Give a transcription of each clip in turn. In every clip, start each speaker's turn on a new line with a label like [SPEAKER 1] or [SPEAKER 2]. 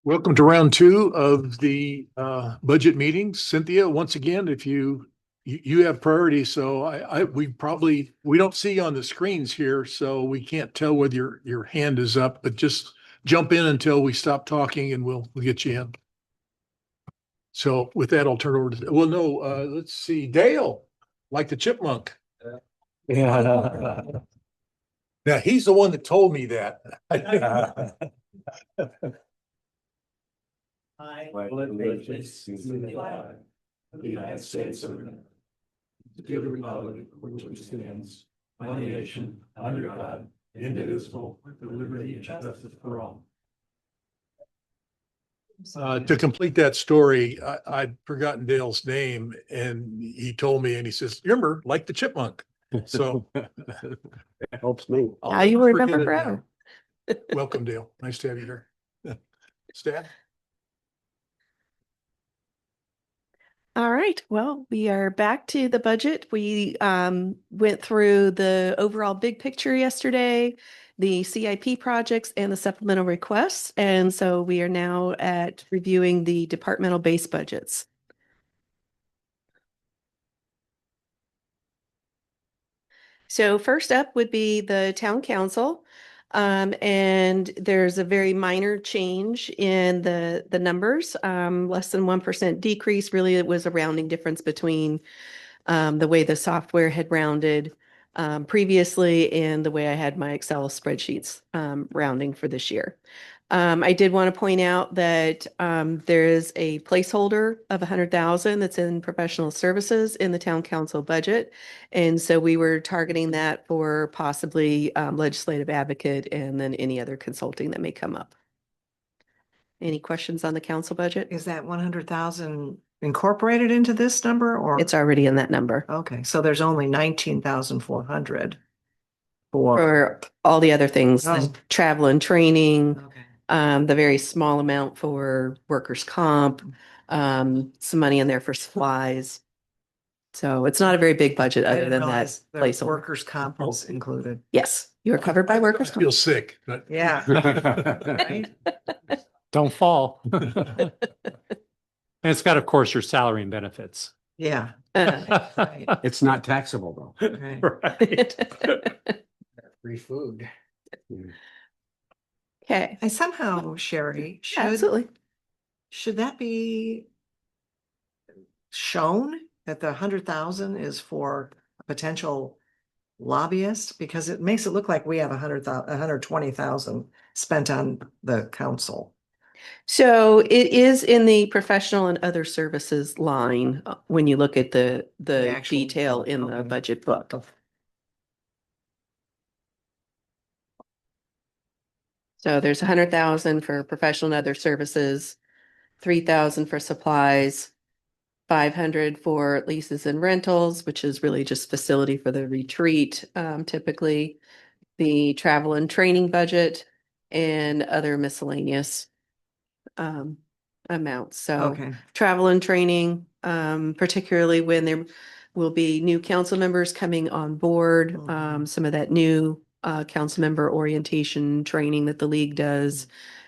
[SPEAKER 1] Welcome to round two of the budget meetings. Cynthia, once again, if you have priority, so we don't see you on the screens here, so we can't tell whether your hand is up, but just jump in until we stop talking and we'll get you in. So with that, I'll turn over to, well, no, let's see, Dale, like the chipmunk.
[SPEAKER 2] Yeah.
[SPEAKER 1] Now, he's the one that told me that.
[SPEAKER 2] I pledge allegiance to the flag of the United States of America, to the republic for which it stands, one nation, under God, indivisible, with liberty and justice for all.
[SPEAKER 1] To complete that story, I'd forgotten Dale's name and he told me and he says, "You remember, like the chipmunk." So
[SPEAKER 2] It helps me.
[SPEAKER 3] Now you
[SPEAKER 1] never
[SPEAKER 3] remember
[SPEAKER 1] forget it now.
[SPEAKER 3] forever.
[SPEAKER 1] Welcome, Dale. Nice to have you here. Stan?
[SPEAKER 3] All right. Well, we are back to the budget. We went through the overall big picture yesterday, the CIP projects and the supplemental requests. And so we are now at reviewing the departmental base budgets. So first up would be the town council. And there's a very minor change in the numbers, less than 1% decrease. Really, it was a rounding difference between the way the software had rounded previously and the way I had my Excel spreadsheets rounding for this year. I did want to point out that there is a placeholder of 100,000 that's in professional services in the town council budget. And so we were targeting that for possibly legislative advocate and then any other consulting that may come up. Any questions on the council budget?
[SPEAKER 4] Is that 100,000 incorporated into this number or?
[SPEAKER 3] It's already in that number
[SPEAKER 4] Okay, so there's only 19,400 for,
[SPEAKER 3] for all the other things,
[SPEAKER 4] Oh.
[SPEAKER 3] the travel and training,
[SPEAKER 4] okay,
[SPEAKER 3] the very small amount for workers' comp, some money in there for supplies. So it's not a very big budget
[SPEAKER 4] I
[SPEAKER 3] other
[SPEAKER 4] didn't
[SPEAKER 3] than that
[SPEAKER 4] realize the
[SPEAKER 3] placeholder.
[SPEAKER 4] workers' comp was included.
[SPEAKER 3] Yes, you are covered by workers'
[SPEAKER 1] I feel
[SPEAKER 3] comp.
[SPEAKER 1] sick, but
[SPEAKER 4] Yeah. Right?
[SPEAKER 2] Don't fall. And it's got, of course, your salary and benefits.
[SPEAKER 4] Yeah,
[SPEAKER 3] Uh,
[SPEAKER 5] It's not taxable though.
[SPEAKER 4] right.
[SPEAKER 2] Right.
[SPEAKER 5] Free food.
[SPEAKER 3] Okay,
[SPEAKER 4] I somehow, Sherry,
[SPEAKER 3] absolutely.
[SPEAKER 4] should that be shown that the 100,000 is for a potential lobbyist? Because it makes it look like we have 120,000 spent on the council.
[SPEAKER 3] So it is in the professional and other services line when you look at the
[SPEAKER 4] actual
[SPEAKER 3] detail
[SPEAKER 4] book,
[SPEAKER 3] in the
[SPEAKER 4] okay.
[SPEAKER 3] budget book. So there's 100,000 for professional and other services, 3,000 for supplies, 500 for leases and rentals, which is really just facility for the retreat, typically, the travel and training budget, and other miscellaneous amounts. So
[SPEAKER 4] Okay,
[SPEAKER 3] travel and training, particularly when there will be new council members coming on board,
[SPEAKER 4] Mhm.
[SPEAKER 3] some of that new council member orientation training that the league does,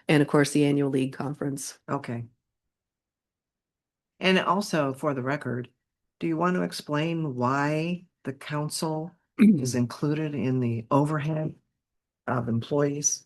[SPEAKER 3] and of course, the annual league conference.
[SPEAKER 4] okay. And also, for the record, do you want to explain why the council is included in the overhead of employees?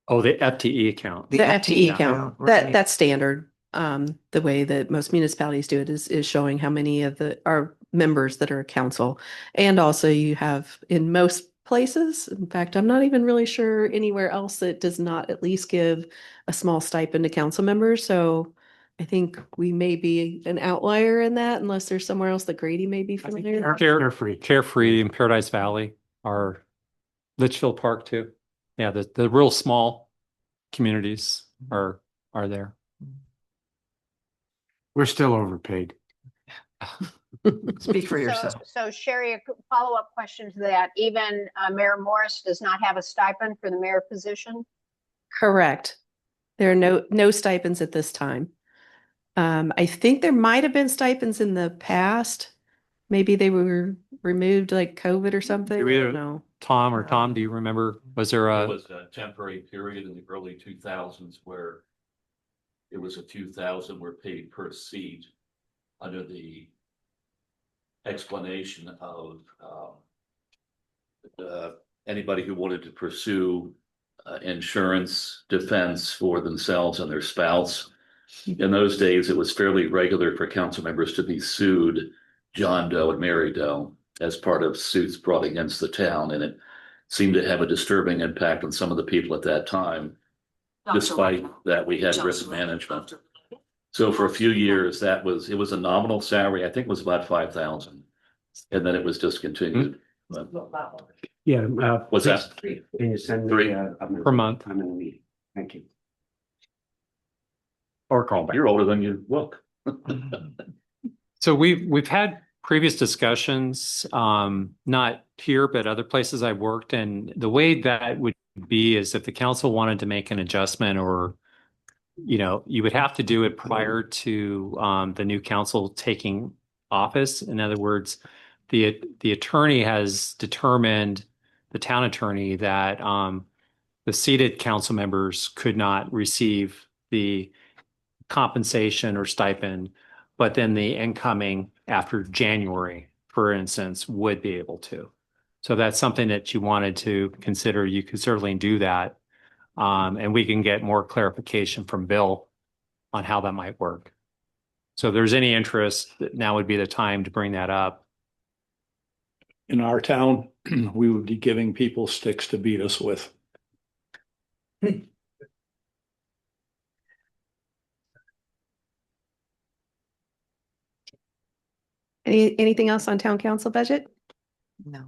[SPEAKER 2] Oh, the FTE account.
[SPEAKER 3] The FTE count,
[SPEAKER 4] right.
[SPEAKER 3] that's standard. The way that most municipalities do it is showing how many of our members that are council. And also you have in most places, in fact, I'm not even really sure anywhere else that does not at least give a small stipend to council members. So I think we may be an outlier in that unless there's somewhere else that Grady may be familiar.
[SPEAKER 2] Carefree in Paradise Valley, or Litchfield Park too. Yeah, the real small communities are there.
[SPEAKER 5] We're still overpaid.
[SPEAKER 4] Speak for yourself.
[SPEAKER 6] So Sherry, a follow-up question to that. Even Mayor Morris does not have a stipend for the mayor position?
[SPEAKER 3] Correct. There are no stipends at this time. I think there might have been stipends in the past. Maybe they were removed like COVID or something. I don't know.
[SPEAKER 2] Tom, do you remember? Was there
[SPEAKER 7] There
[SPEAKER 2] a,
[SPEAKER 7] was a temporary period in the early 2000s where
[SPEAKER 2] it was a few thousand were paid per seat under the explanation of anybody who wanted to pursue insurance defense for themselves and their spouse. In those days, it was fairly regular for council members to be sued John Doe and Mary Doe as part of suits brought against the town, and it seemed to have a disturbing impact on some of the people at that time. Despite that, we had risk management. So for a few years, it was a nominal salary. I think it was about 5,000, and then it was discontinued. But
[SPEAKER 5] Yeah.
[SPEAKER 2] what's that?
[SPEAKER 5] Can you send
[SPEAKER 2] Three.
[SPEAKER 5] me a
[SPEAKER 7] Per month.
[SPEAKER 5] I'm in a meeting. Thank you. Or call back.
[SPEAKER 2] You're older than you look.
[SPEAKER 7] So we've had previous discussions, not here, but other places I've worked. And the way that would be is if the council wanted to make an adjustment, or, you would have to do it prior to the new council taking office. In other words, the attorney has determined, the town attorney, that the seated council members could not receive the compensation or stipend, but then the incoming after January, for instance, would be able to. So that's something that you wanted to consider. You could certainly do that. And we can get more clarification from Bill on how that might work. So if there's any interest, now would be the time to bring that up.
[SPEAKER 1] In our town, we would be giving people sticks to beat us with.
[SPEAKER 3] Anything else on town council budget?
[SPEAKER 4] No.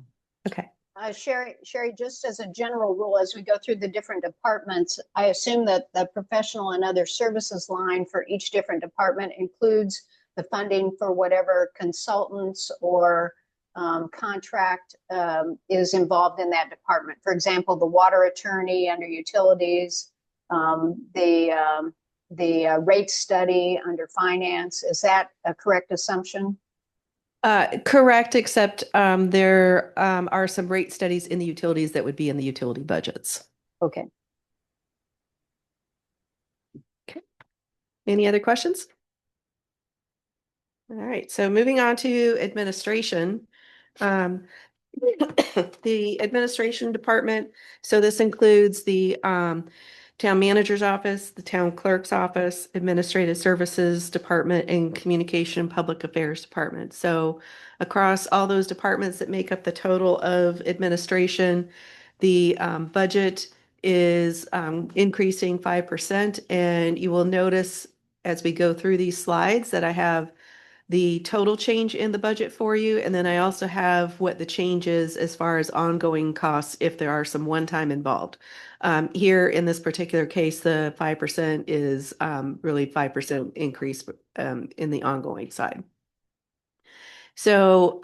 [SPEAKER 3] Okay.
[SPEAKER 6] Sherry, just as a general rule, as we go through the different departments, I assume that the professional and other services line for each different department includes the funding for whatever consultants or contract is involved in that department. For example, the water attorney under utilities, the rate study under finance. Is that a correct assumption?
[SPEAKER 3] Correct, except there are some rate studies in the utilities that would be in the utility budgets.
[SPEAKER 6] Okay.
[SPEAKER 3] Any other questions? All right, so moving on to administration. The administration department, so this includes the town manager's office, the town clerk's office, administrative services department, and communication and public affairs department. So across all those departments that make up the total of administration, the budget is increasing 5%. And you will notice as we go through these slides that I have the total change in the budget for you. And then I also have what the change is as far as ongoing costs, if there are some one-time involved. Here in this particular case, the 5% is really 5% increase in the ongoing side. So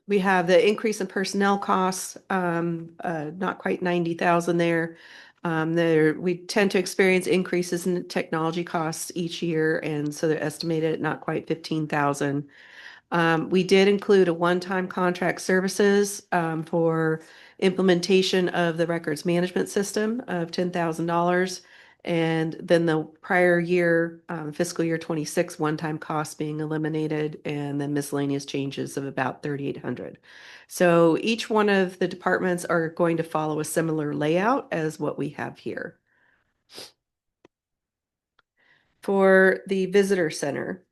[SPEAKER 3] we have the increase in personnel costs, not quite 90,000 there. We tend to experience increases in technology costs each year, and so they're estimated at not quite 15,000. We did include a one-time contract services for implementation of the records management system of $10,000. And then the prior year, fiscal year 26, one-time costs being eliminated, and then miscellaneous changes of about 3,800. So each one of the departments are going to follow a similar layout as what we have here. For the visitor center,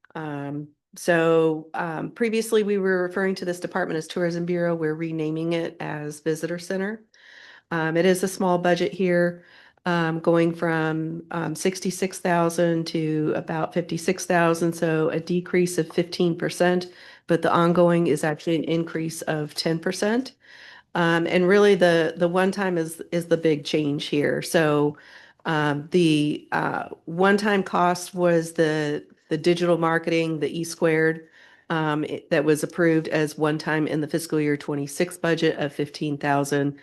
[SPEAKER 3] previously we were referring to this department as Tourism Bureau. We're renaming it as Visitor Center. It is a small budget here, going from 66,000 to about 56,000, so a decrease of 15%, but the ongoing is actually an increase of 10%. And really the one time is the big change here. So the one-time cost was the digital marketing, the E-squared, that was approved as one time in the fiscal year 26 budget of 15,000.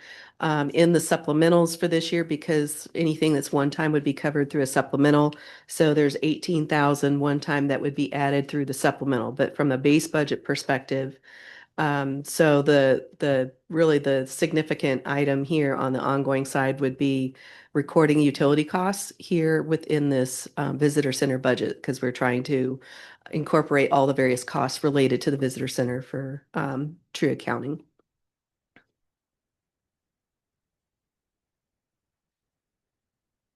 [SPEAKER 3] In the supplementals for this year, because anything that's one time would be covered through a supplemental. So there's 18,000 one time that would be added through the supplemental. But from the base budget perspective, So the really the significant item here on the ongoing side would be recording utility costs here within this visitor center budget, because we're trying to incorporate all the various costs related to the visitor center for true accounting.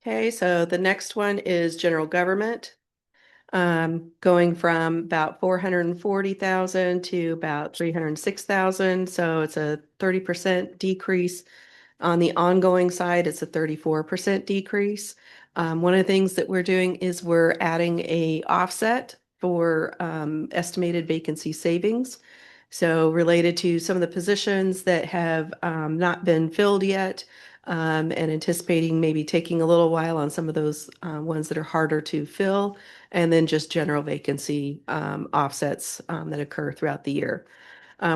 [SPEAKER 3] Okay, so the next one is general government. Going from about 440,000 to about 306,000. So it's a 30% decrease. On the ongoing side, it's a 34% decrease. One of the things that we're doing is we're adding a offset for estimated vacancy savings. So related to some of the positions that have not been filled yet, and anticipating maybe taking a little while on some of those ones that are harder to fill, and then just general vacancy offsets that occur throughout the year.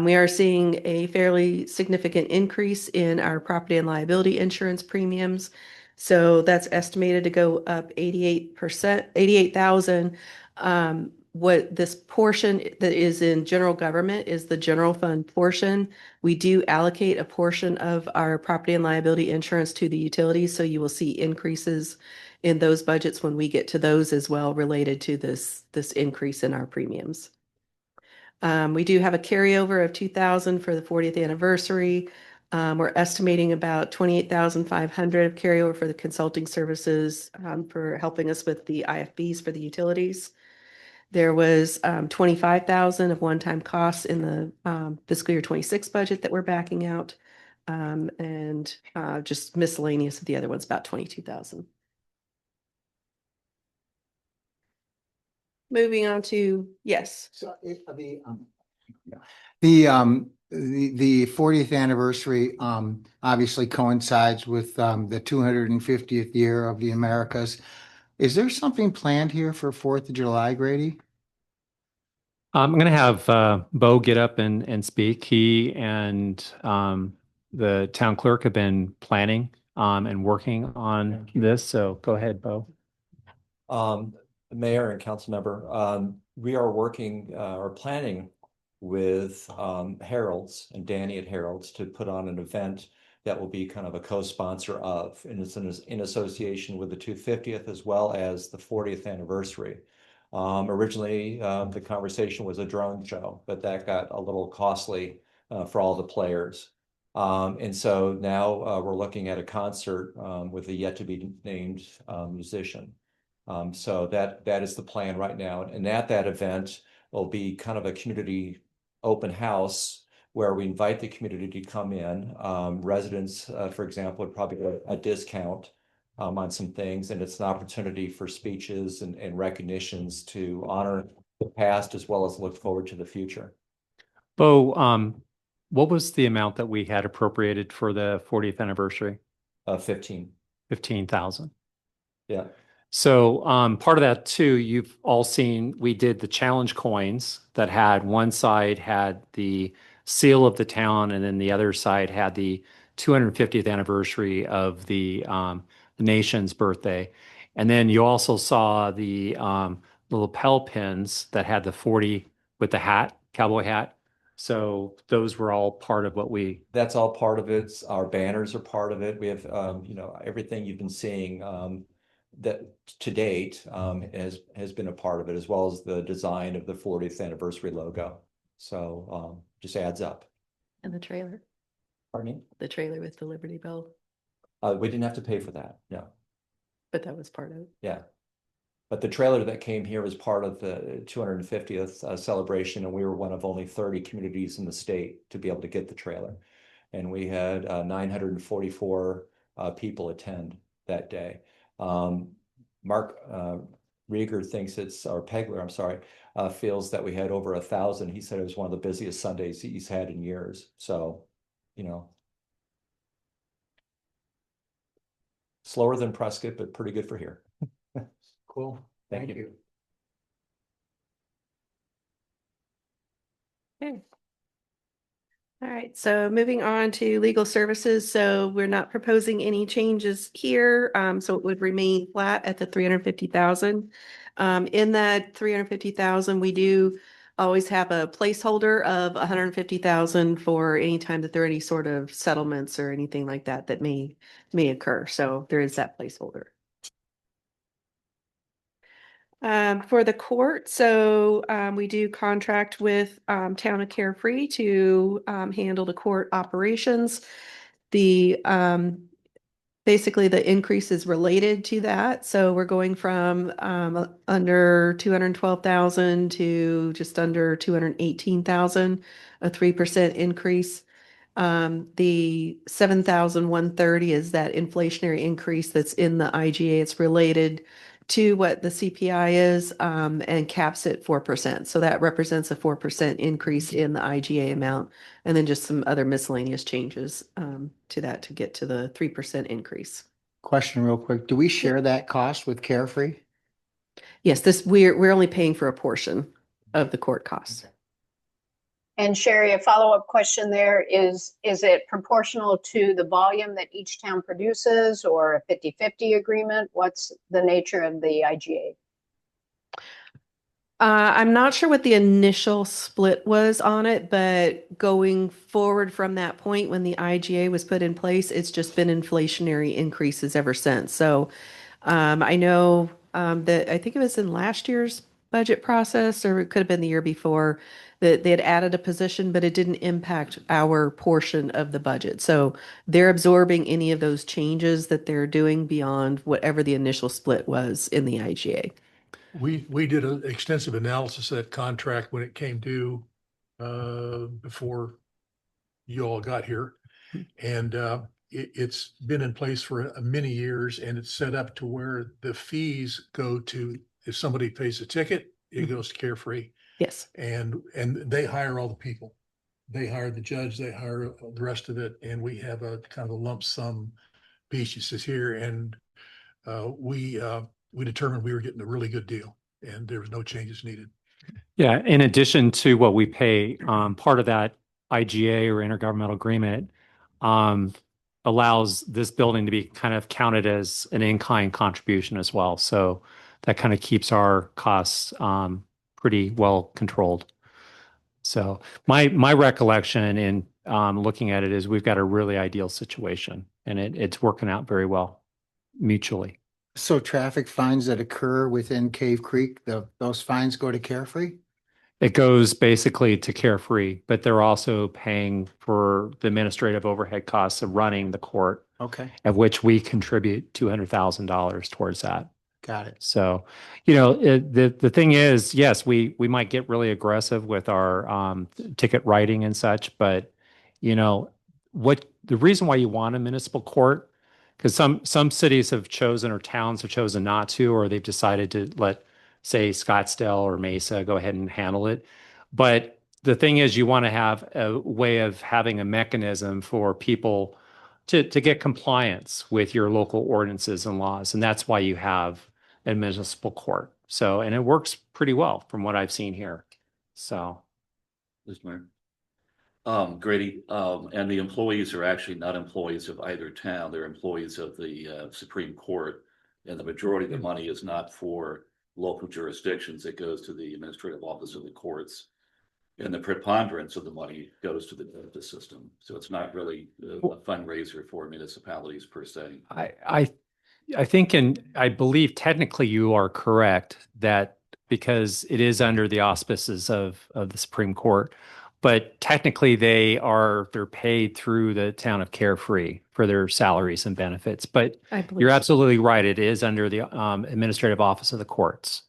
[SPEAKER 3] We are seeing a fairly significant increase in our property and liability insurance premiums. So that's estimated to go up 88%, 88,000. What this portion that is in general government is the general fund portion. We do allocate a portion of our property and liability insurance to the utilities, so you will see increases in those budgets when we get to those as well, related to this increase in our premiums. We do have a carryover of 2,000 for the 40th anniversary. We're estimating about 28,500 of carryover for the consulting services for helping us with the IFBs for the utilities. There was 25,000 of one-time costs in the fiscal year 26 budget that we're backing out. And just miscellaneous of the other ones, about 22,000. Moving on to, yes.
[SPEAKER 8] So the 40th anniversary obviously coincides with the 250th year of the Americas. Is there something planned here for 4th of July, Grady?
[SPEAKER 7] I'm going to have Bo get up and speak. He and the town clerk have been planning and working on this. So go ahead, Bo.
[SPEAKER 2] Mayor and council member, we are working or planning with Harold's and Danny at Harold's to put on an event that will be kind of a co-sponsor of, and it's in association with the 250th as well as the 40th anniversary. Originally, the conversation was a drone show, but that got a little costly for all the players. And so now we're looking at a concert with a yet to be named musician. So that is the plan right now. And at that event will be kind of a community open house where we invite the community to come in. Residents, for example, would probably get a discount on some things, and it's an opportunity for speeches and recognitions to honor the past as well as look forward to the future.
[SPEAKER 7] Bo, what was the amount that we had appropriated for the 40th anniversary? 15,000.
[SPEAKER 2] Yeah.
[SPEAKER 7] So part of that too, you've all seen, we did the challenge coins that had one side had the seal of the town, and then the other side had the 250th anniversary of the nation's birthday. And then you also saw the lapel pins that had the 40 with the hat, cowboy hat. So those were all part of what we.
[SPEAKER 2] That's all part of it. Our banners are part of it. We have, everything you've been seeing that to date has been a part of it, as well as the design of the 40th anniversary logo. So just adds up.
[SPEAKER 3] And the trailer.
[SPEAKER 2] Pardon me?
[SPEAKER 3] The trailer with the Liberty Bell.
[SPEAKER 2] We didn't have to pay for that. No.
[SPEAKER 3] But that was part of it.
[SPEAKER 2] Yeah. But the trailer that came here was part of the 250th celebration, and we were one of only 30 communities in the state to be able to get the trailer. And we had 944 people attend that day. Mark Rieger thinks it's, or Pegler, I'm sorry, feels that we had over 1,000. He said it was one of the busiest Sundays he's had in years. So, slower than Prescott, but pretty good for here.
[SPEAKER 8] Cool.
[SPEAKER 2] Thank you.
[SPEAKER 3] Okay. All right, so moving on to legal services. So we're not proposing any changes here. So it would remain flat at the 350,000. In that 350,000, we do always have a placeholder of 150,000 for any time that there are any sort of settlements or anything like that that may occur. So there is that placeholder. For the court, so we do contract with Town of Carefree to handle the court operations. The basically the increase is related to that. So we're going from under 212,000 to just under 218,000, a 3% increase. The 7,130 is that inflationary increase that's in the IGA. It's related to what the CPI is and caps it 4%. So that represents a 4% increase in the IGA amount, and then just some other miscellaneous changes to that to get to the 3% increase.
[SPEAKER 8] Question real quick. Do we share that cost with Carefree?
[SPEAKER 3] Yes, we're only paying for a portion of the court costs.
[SPEAKER 6] And Sherry, a follow-up question there is it proportional to the volume that each town produces or a 50-50 agreement? What's the nature of the IGA?
[SPEAKER 3] I'm not sure what the initial split was on it, but going forward from that point when the IGA was put in place, it's just been inflationary increases ever since. So I know that I think it was in last year's budget process, or it could have been the year before, that they had added a position, but it didn't impact our portion of the budget. So they're absorbing any of those changes that they're doing beyond whatever the initial split was in the IGA.
[SPEAKER 1] We did an extensive analysis of that contract when it came due before you all got here. And it's been in place for many years, and it's set up to where the fees go to, if somebody pays a ticket, it goes to Carefree.
[SPEAKER 3] Yes.
[SPEAKER 1] And they hire all the people. They hire the judge, they hire the rest of it, and we have a kind of a lump sum pieces here. And we determined we were getting a really good deal, and there was no changes needed.
[SPEAKER 7] Yeah, in addition to what we pay, part of that IGA or intergovernmental agreement allows this building to be kind of counted as an in-kind contribution as well. So that kind of keeps our costs pretty well controlled. So my recollection in looking at it is we've got a really ideal situation, and it's working out very well mutually.
[SPEAKER 8] So traffic fines that occur within Cave Creek, those fines go to Carefree?
[SPEAKER 7] It goes basically to Carefree, but they're also paying for the administrative overhead costs of running the court,
[SPEAKER 8] Okay,
[SPEAKER 7] of which we contribute $200,000 towards that.
[SPEAKER 8] got it.
[SPEAKER 7] So, the thing is, yes, we might get really aggressive with our ticket writing and such, but what the reason why you want a municipal court, because some cities have chosen or towns have chosen not to, or they've decided to let, say, Scottsdale or Mesa go ahead and handle it. But the thing is, you want to have a way of having a mechanism for people to get compliance with your local ordinances and laws. And that's why you have a municipal court. So, and it works pretty well from what I've seen here. So.
[SPEAKER 2] Mr. Mayor. Grady, and the employees are actually not employees of either town. They're employees of the Supreme Court. And the majority of the money is not for local jurisdictions. It goes to the administrative office of the courts. And the preponderance of the money goes to the justice system. So it's not really a fundraiser for municipalities per se.
[SPEAKER 7] I think, and I believe technically you are correct that because it is under the auspices of the Supreme Court, but technically they're paid through the town of Carefree for their salaries and benefits. But you're absolutely right. It is under the administrative office of the courts,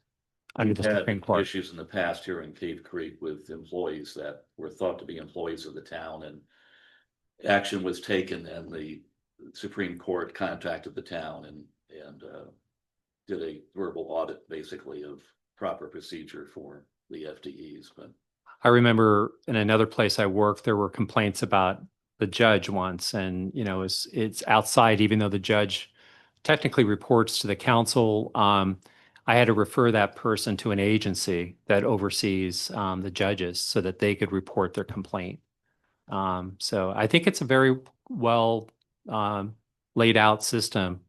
[SPEAKER 7] under the Supreme Court.
[SPEAKER 2] Issues in the past here in Cave Creek with employees that were thought to be employees of the town, and action was taken, and the Supreme Court contacted the town and did a verbal audit, basically, of proper procedure for the FTEs. But
[SPEAKER 7] I remember in another place I worked, there were complaints about the judge once, and it's outside, even though the judge technically reports to the council. I had to refer that person to an agency that oversees the judges so that they could report their complaint. So I think it's a very well laid out system.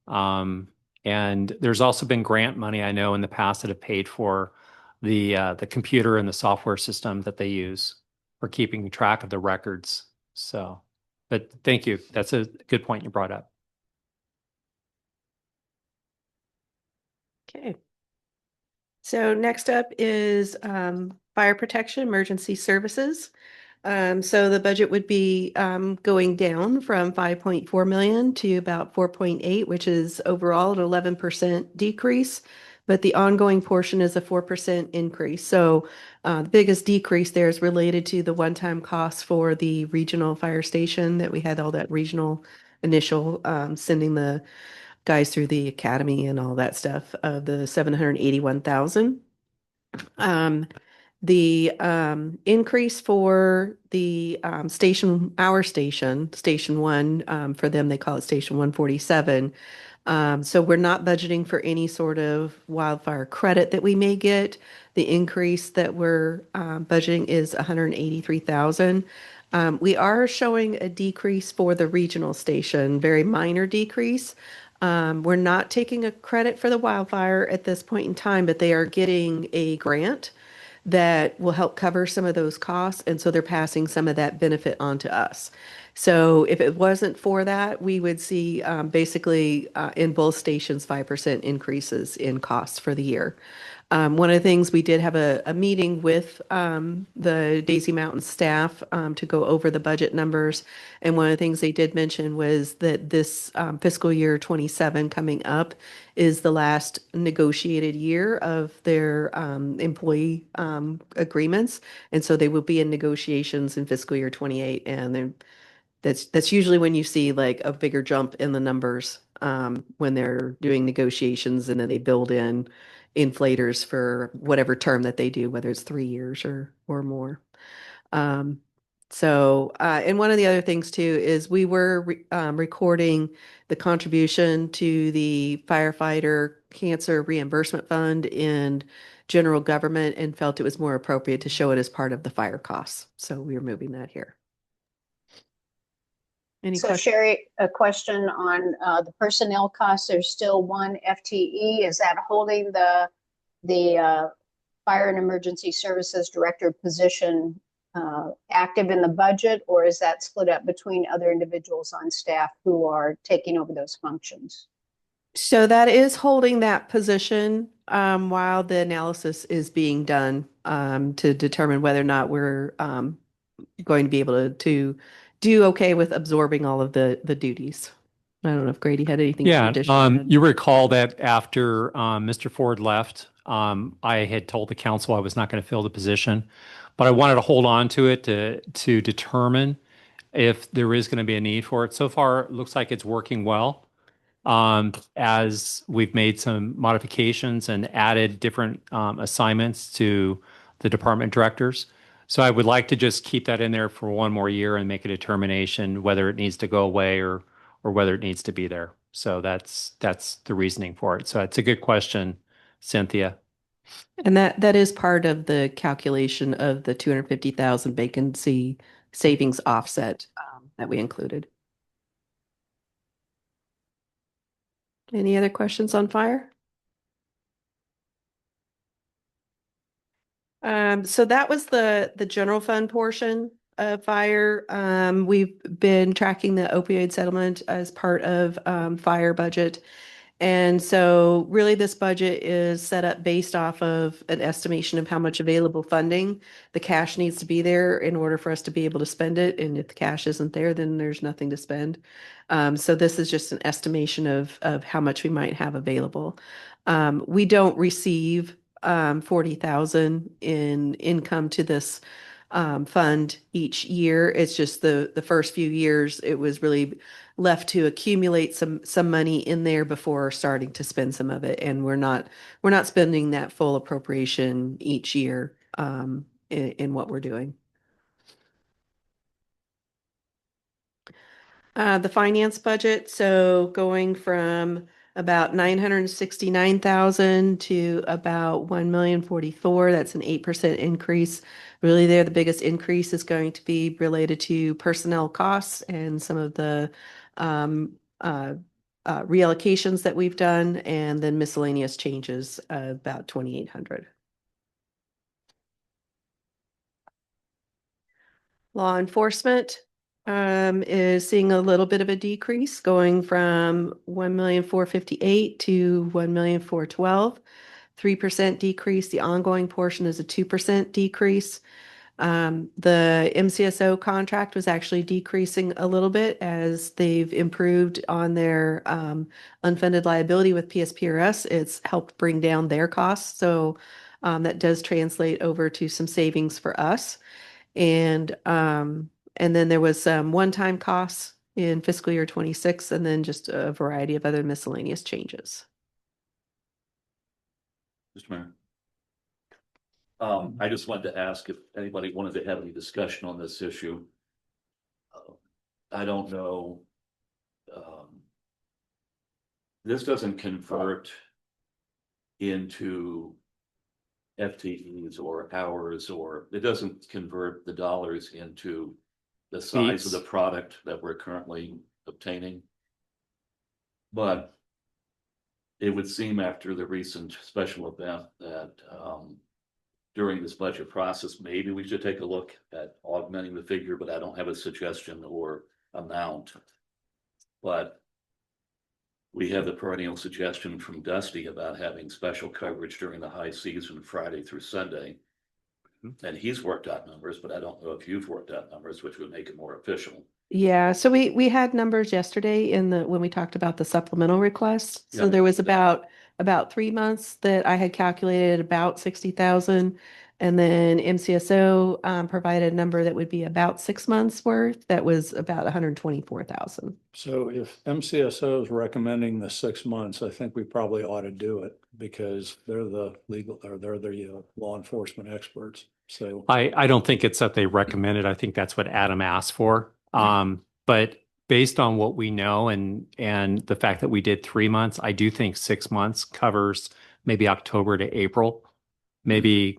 [SPEAKER 7] And there's also been grant money, I know, in the past that have paid for the computer and the software system that they use for keeping track of the records. So, but thank you. That's a good point you brought up.
[SPEAKER 3] Okay. So next up is fire protection, emergency services. So the budget would be going down from 5.4 million to about 4.8, which is overall an 11% decrease. But the ongoing portion is a 4% increase. So the biggest decrease there is related to the one-time costs for the regional fire station that we had all that regional initial sending the guys through the academy and all that stuff of the 781,000. The increase for the station, our station, Station 1, for them, they call it Station 147. So we're not budgeting for any sort of wildfire credit that we may get. The increase that we're budgeting is 183,000. We are showing a decrease for the regional station, very minor decrease. We're not taking a credit for the wildfire at this point in time, but they are getting a grant that will help cover some of those costs. And so they're passing some of that benefit on to us. So if it wasn't for that, we would see basically in both stations 5% increases in costs for the year. One of the things we did have a meeting with the Daisy Mountain staff to go over the budget numbers. And one of the things they did mention was that this fiscal year 27 coming up is the last negotiated year of their employee agreements. And so they will be in negotiations in fiscal year 28. And that's usually when you see like a bigger jump in the numbers when they're doing negotiations and then they build in inflators for whatever term that they do, whether it's 3 years or more. And one of the other things too is we were recording the contribution to the firefighter cancer reimbursement fund in general government and felt it was more appropriate to show it as part of the fire costs. So we are moving that here. Any
[SPEAKER 6] So
[SPEAKER 3] questions?
[SPEAKER 6] Sherry, a question on the personnel costs. There's still one FTE. Is that holding the Fire and Emergency Services Director position active in the budget, or is that split up between other individuals on staff who are taking over those functions?
[SPEAKER 3] So that is holding that position while the analysis is being done to determine whether or not we're going to be able to do okay with absorbing all of the duties. I don't know if Grady had anything additional.
[SPEAKER 7] You recall that after Mr. Ford left, I had told the council I was not going to fill the position, but I wanted to hold on to it to determine if there is going to be a need for it. So far, it looks like it's working well. As we've made some modifications and added different assignments to the department directors. So I would like to just keep that in there for one more year and make a determination whether it needs to go away or whether it needs to be there. So that's the reasoning for it. So it's a good question, Cynthia.
[SPEAKER 3] And that is part of the calculation of the 250,000 vacancy savings offset that we included. Any other questions on fire? So that was the general fund portion of fire. We've been tracking the opioid settlement as part of fire budget. And so really this budget is set up based off of an estimation of how much available funding. The cash needs to be there in order for us to be able to spend it. And if the cash isn't there, then there's nothing to spend. So this is just an estimation of how much we might have available. We don't receive 40,000 in income to this fund each year. It's just the first few years it was really left to accumulate some money in there before starting to spend some of it, and we're not spending that full appropriation each year in what we're doing. The finance budget, so going from about 969,000 to about 1,044,000. That's an 8% increase. Really there, the biggest increase is going to be related to personnel costs and some of the reallocations that we've done, and then miscellaneous changes about 2,800. Law enforcement is seeing a little bit of a decrease, going from 1,458,000 to 1,412,000. 3% decrease. The ongoing portion is a 2% decrease. The MCSO contract was actually decreasing a little bit as they've improved on their unfunded liability with PSPRS. It's helped bring down their costs. So that does translate over to some savings for us. And then there was some one-time costs in fiscal year 26, and then just a variety of other miscellaneous changes.
[SPEAKER 2] Mr. Mayor. I just wanted to ask if anybody wanted to have any discussion on this issue. I don't know. This doesn't convert into FTEs or hours, or it doesn't convert the dollars into the size of the product that we're currently obtaining. But it would seem after the recent special event that during this budget process, maybe we should take a look at augmenting the figure, but I don't have a suggestion or amount. But we have the perennial suggestion from Dusty about having special coverage during the high season, Friday through Sunday. And he's worked out numbers, but I don't know if you've worked out numbers, which would make it more official.
[SPEAKER 3] Yeah, so we had numbers yesterday when we talked about the supplemental request. So
[SPEAKER 2] Yeah.
[SPEAKER 3] there was about 3 months that I had calculated about 60,000. And then MCSO provided a number that would be about 6 months worth. That was about 124,000.
[SPEAKER 1] So if MCSO is recommending the 6 months, I think we probably ought to do it because they're the legal, or they're the law enforcement experts. So
[SPEAKER 7] I don't think it's that they recommended. I think that's what Adam asked for. But based on what we know and the fact that we did 3 months, I do think 6 months covers maybe October to April, maybe,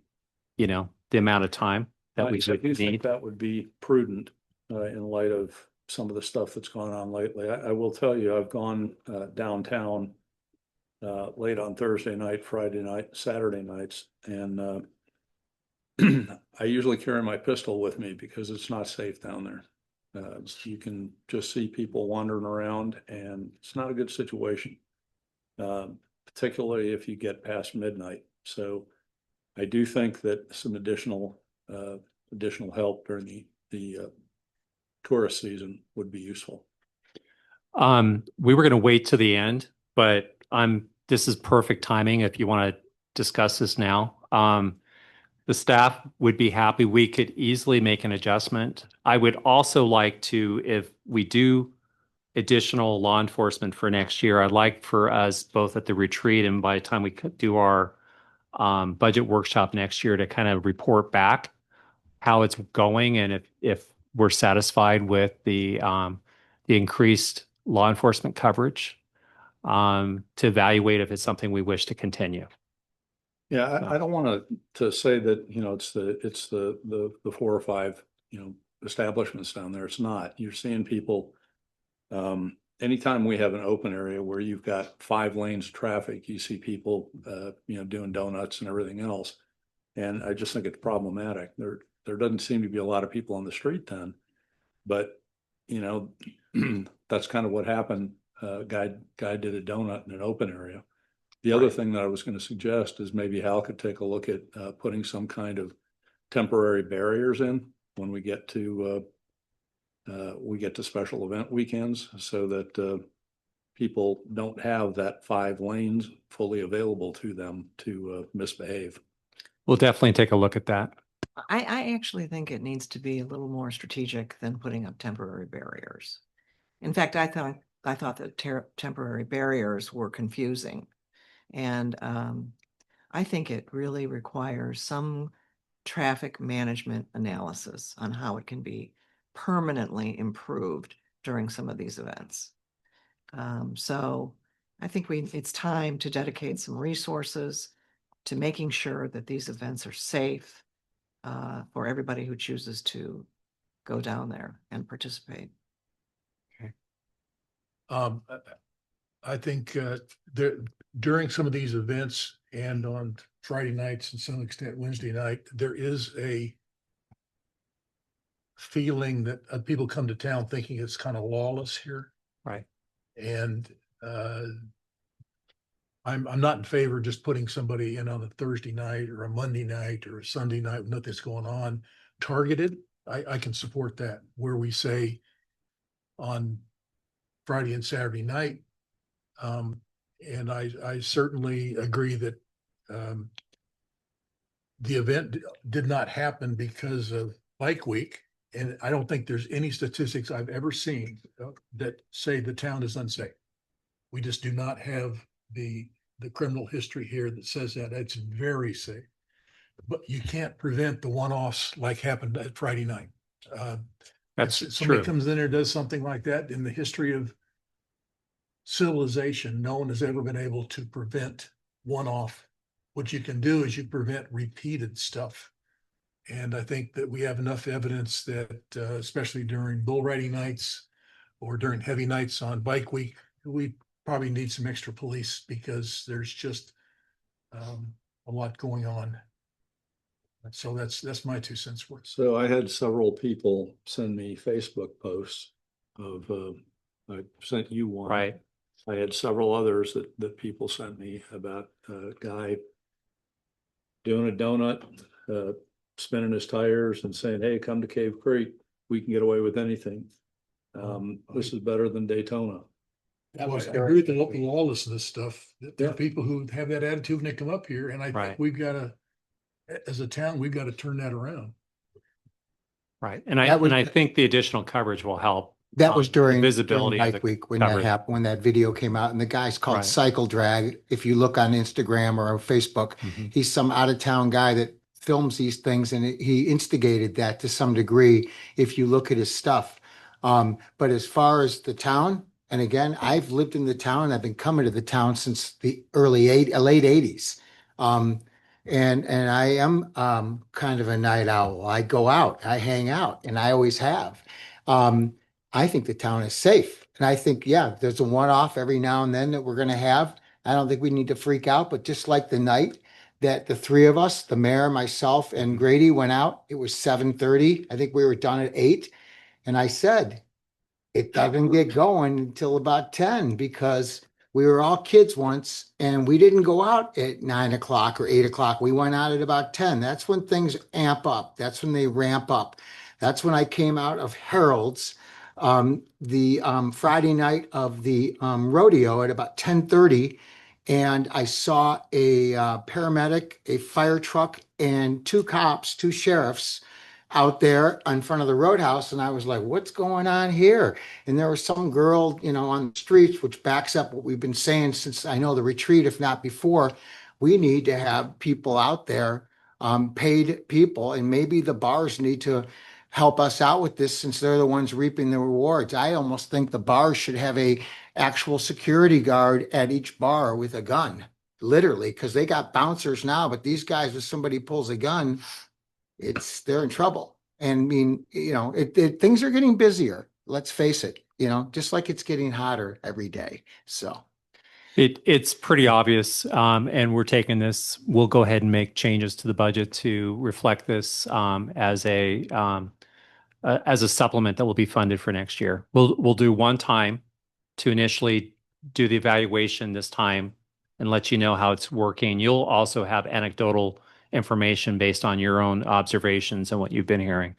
[SPEAKER 7] the amount of time that we
[SPEAKER 1] I
[SPEAKER 7] should
[SPEAKER 1] do think
[SPEAKER 7] need.
[SPEAKER 1] that would be prudent in light of some of the stuff that's gone on lately. I will tell you, I've gone downtown late on Thursday night, Friday night, Saturday nights, and I usually carry my pistol with me because it's not safe down there. You can just see people wandering around and it's not a good situation, particularly if you get past midnight. So I do think that some additional help during the tourist season would be useful.
[SPEAKER 7] We were going to wait to the end, but this is perfect timing if you want to discuss this now. The staff would be happy. We could easily make an adjustment. I would also like to, if we do additional law enforcement for next year, I'd like for us both at the retreat and by the time we could do our budget workshop next year to kind of report back how it's going and if we're satisfied with the increased law enforcement coverage to evaluate if it's something we wish to continue.
[SPEAKER 1] Yeah, I don't want to say that, it's the 4 or 5, establishments down there. It's not. You're seeing people, anytime we have an open area where you've got 5 lanes of traffic, you see people, doing donuts and everything else. And I just think it's problematic. There doesn't seem to be a lot of people on the street then, but, that's kind of what happened. Guy did a donut in an open area. The other thing that I was going to suggest is maybe Hal could take a look at putting some kind of temporary barriers in when we get to special event weekends so that people don't have that 5 lanes fully available to them to misbehave.
[SPEAKER 7] We'll definitely take a look at that.
[SPEAKER 4] I actually think it needs to be a little more strategic than putting up temporary barriers. In fact, I thought that temporary barriers were confusing. And I think it really requires some traffic management analysis on how it can be permanently improved during some of these events. So I think it's time to dedicate some resources to making sure that these events are safe for everybody who chooses to go down there and participate.
[SPEAKER 1] I think during some of these events and on Friday nights and some extent Wednesday night, there is a feeling that people come to town thinking it's kind of lawless here.
[SPEAKER 7] Right.
[SPEAKER 1] And I'm not in favor of just putting somebody in on a Thursday night or a Monday night or a Sunday night with nothing's going on, targeted. I can support that, where we say on Friday and Saturday night. And I certainly agree that the event did not happen because of Bike Week. And I don't think there's any statistics I've ever seen that say the town is unsafe. We just do not have the criminal history here that says that. It's very safe. But you can't prevent the one-offs like happened at Friday night.
[SPEAKER 7] That's
[SPEAKER 1] Somebody
[SPEAKER 7] true.
[SPEAKER 1] comes in there, does something like that in the history of civilization, no one has ever been able to prevent one-off. What you can do is you prevent repeated stuff. And I think that we have enough evidence that, especially during bull riding nights or during heavy nights on Bike Week, we probably need some extra police because there's just a lot going on. So that's my 2 cents worth.
[SPEAKER 2] So I had several people send me Facebook posts of, I sent you one.
[SPEAKER 7] Right.
[SPEAKER 2] I had several others that people sent me about a guy doing a donut, spinning his tires and saying, hey, come to Cave Creek. We can get away with anything. This is better than Daytona.
[SPEAKER 1] I agree with the lawlessness stuff. There are
[SPEAKER 2] Yeah.
[SPEAKER 1] people who have that attitude when they come up here, and I
[SPEAKER 7] Right.
[SPEAKER 1] think we've got to, as a town, we've got to turn that around.
[SPEAKER 7] Right. And
[SPEAKER 8] That was-
[SPEAKER 7] I think the additional coverage will help.
[SPEAKER 8] That was
[SPEAKER 7] the
[SPEAKER 8] during
[SPEAKER 7] visibility of
[SPEAKER 8] Bike
[SPEAKER 7] the
[SPEAKER 8] Week when that
[SPEAKER 7] coverage.
[SPEAKER 8] happened, when that video came out, and the guy's called
[SPEAKER 7] Right.
[SPEAKER 8] Cycle Drag. If you look on Instagram or on Facebook,
[SPEAKER 7] Mhm.
[SPEAKER 8] he's some out of town guy that films these things, and he instigated that to some degree if you look at his stuff. But as far as the town, and again, I've lived in the town, I've been coming to the town since the late 80s. And I am kind of a night owl. I go out, I hang out, and I always have. I think the town is safe. And I think, yeah, there's a one-off every now and then that we're going to have. I don't think we need to freak out, but just like the night that the three of us, the mayor, myself, and Grady went out, it was 7:30. I think we were done at 8. And I said, it doesn't get going until about 10 because we were all kids once and we didn't go out at 9 o'clock or 8 o'clock. We went out at about 10. That's when things amp up. That's when they ramp up. That's when I came out of Harold's the Friday night of the rodeo at about 10:30. And I saw a paramedic, a fire truck, and 2 cops, 2 sheriffs out there in front of the roadhouse. And I was like, what's going on here? And there was some girl, on the streets, which backs up what we've been saying since I know the retreat, if not before. We need to have people out there, paid people, and maybe the bars need to help us out with this since they're the ones reaping the rewards. I almost think the bars should have a actual security guard at each bar with a gun, literally, because they got bouncers now, but these guys, if somebody pulls a gun, they're in trouble. And I mean, things are getting busier. Let's face it, just like it's getting hotter every day. So
[SPEAKER 7] It's pretty obvious, and we're taking this. We'll go ahead and make changes to the budget to reflect this as a supplement that will be funded for next year. We'll do one time to initially do the evaluation this time and let you know how it's working. You'll also have anecdotal information based on your own observations and what you've been hearing.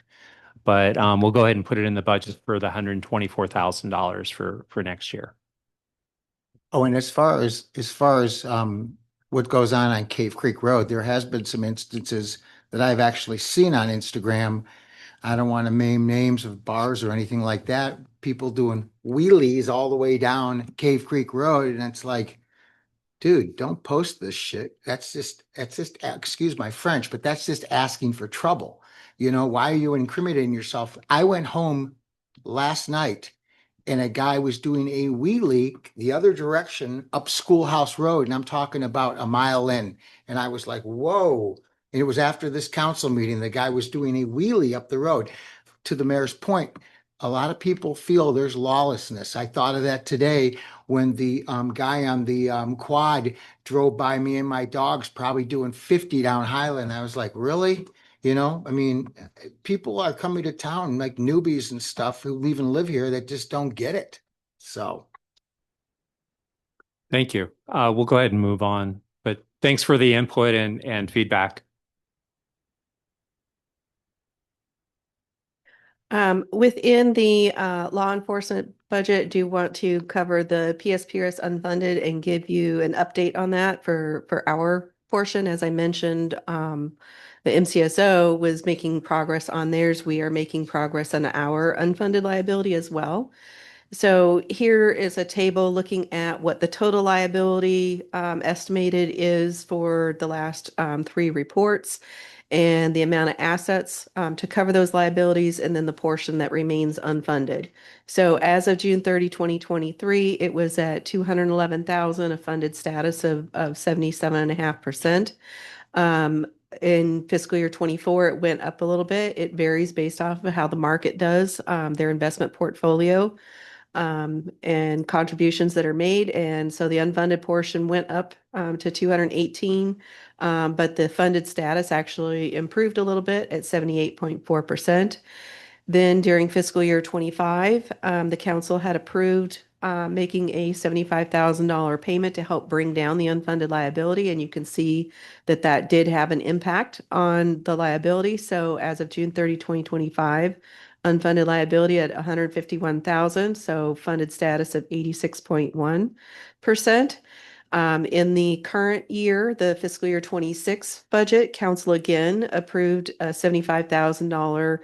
[SPEAKER 7] But we'll go ahead and put it in the budget for the $124,000 for next year.
[SPEAKER 8] Oh, and as far as what goes on Cave Creek Road, there has been some instances that I've actually seen on Instagram. I don't want to name names of bars or anything like that. People doing wheelies all the way down Cave Creek Road, and it's like, dude, don't post this shit. That's just, excuse my French, but that's just asking for trouble. Why are you incriminating yourself? I went home last night and a guy was doing a wheelie the other direction up Schoolhouse Road. And I'm talking about a mile in. And I was like, whoa. And it was after this council meeting, the guy was doing a wheelie up the road. To the mayor's point, a lot of people feel there's lawlessness. I thought of that today when the guy on the quad drove by me and my dogs probably doing 50 down Highland. I was like, really? You know, I mean, people are coming to town like newbies and stuff who even live here that just don't get it. So,
[SPEAKER 7] Thank you. We'll go ahead and move on, but thanks for the input and feedback.
[SPEAKER 3] Within the law enforcement budget, do you want to cover the PSPRS unfunded and give you an update on that for our portion? As I mentioned, the MCSO was making progress on theirs. We are making progress on our unfunded liability as well. So here is a table looking at what the total liability estimated is for the last 3 reports and the amount of assets to cover those liabilities, and then the portion that remains unfunded. So as of June 30, 2023, it was at 211,000, a funded status of 77.5%. In fiscal year 24, it went up a little bit. It varies based off of how the market does, their investment portfolio, and contributions that are made. And so the unfunded portion went up to 218, but the funded status actually improved a little bit at 78.4%. Then during fiscal year 25, the council had approved making a $75,000 payment to help bring down the unfunded liability. And you can see that that did have an impact on the liability. So as of June 30, 2025, unfunded liability at 151,000, so funded status of 86.1%. In the current year, the fiscal year 26 budget, council again approved a $75,000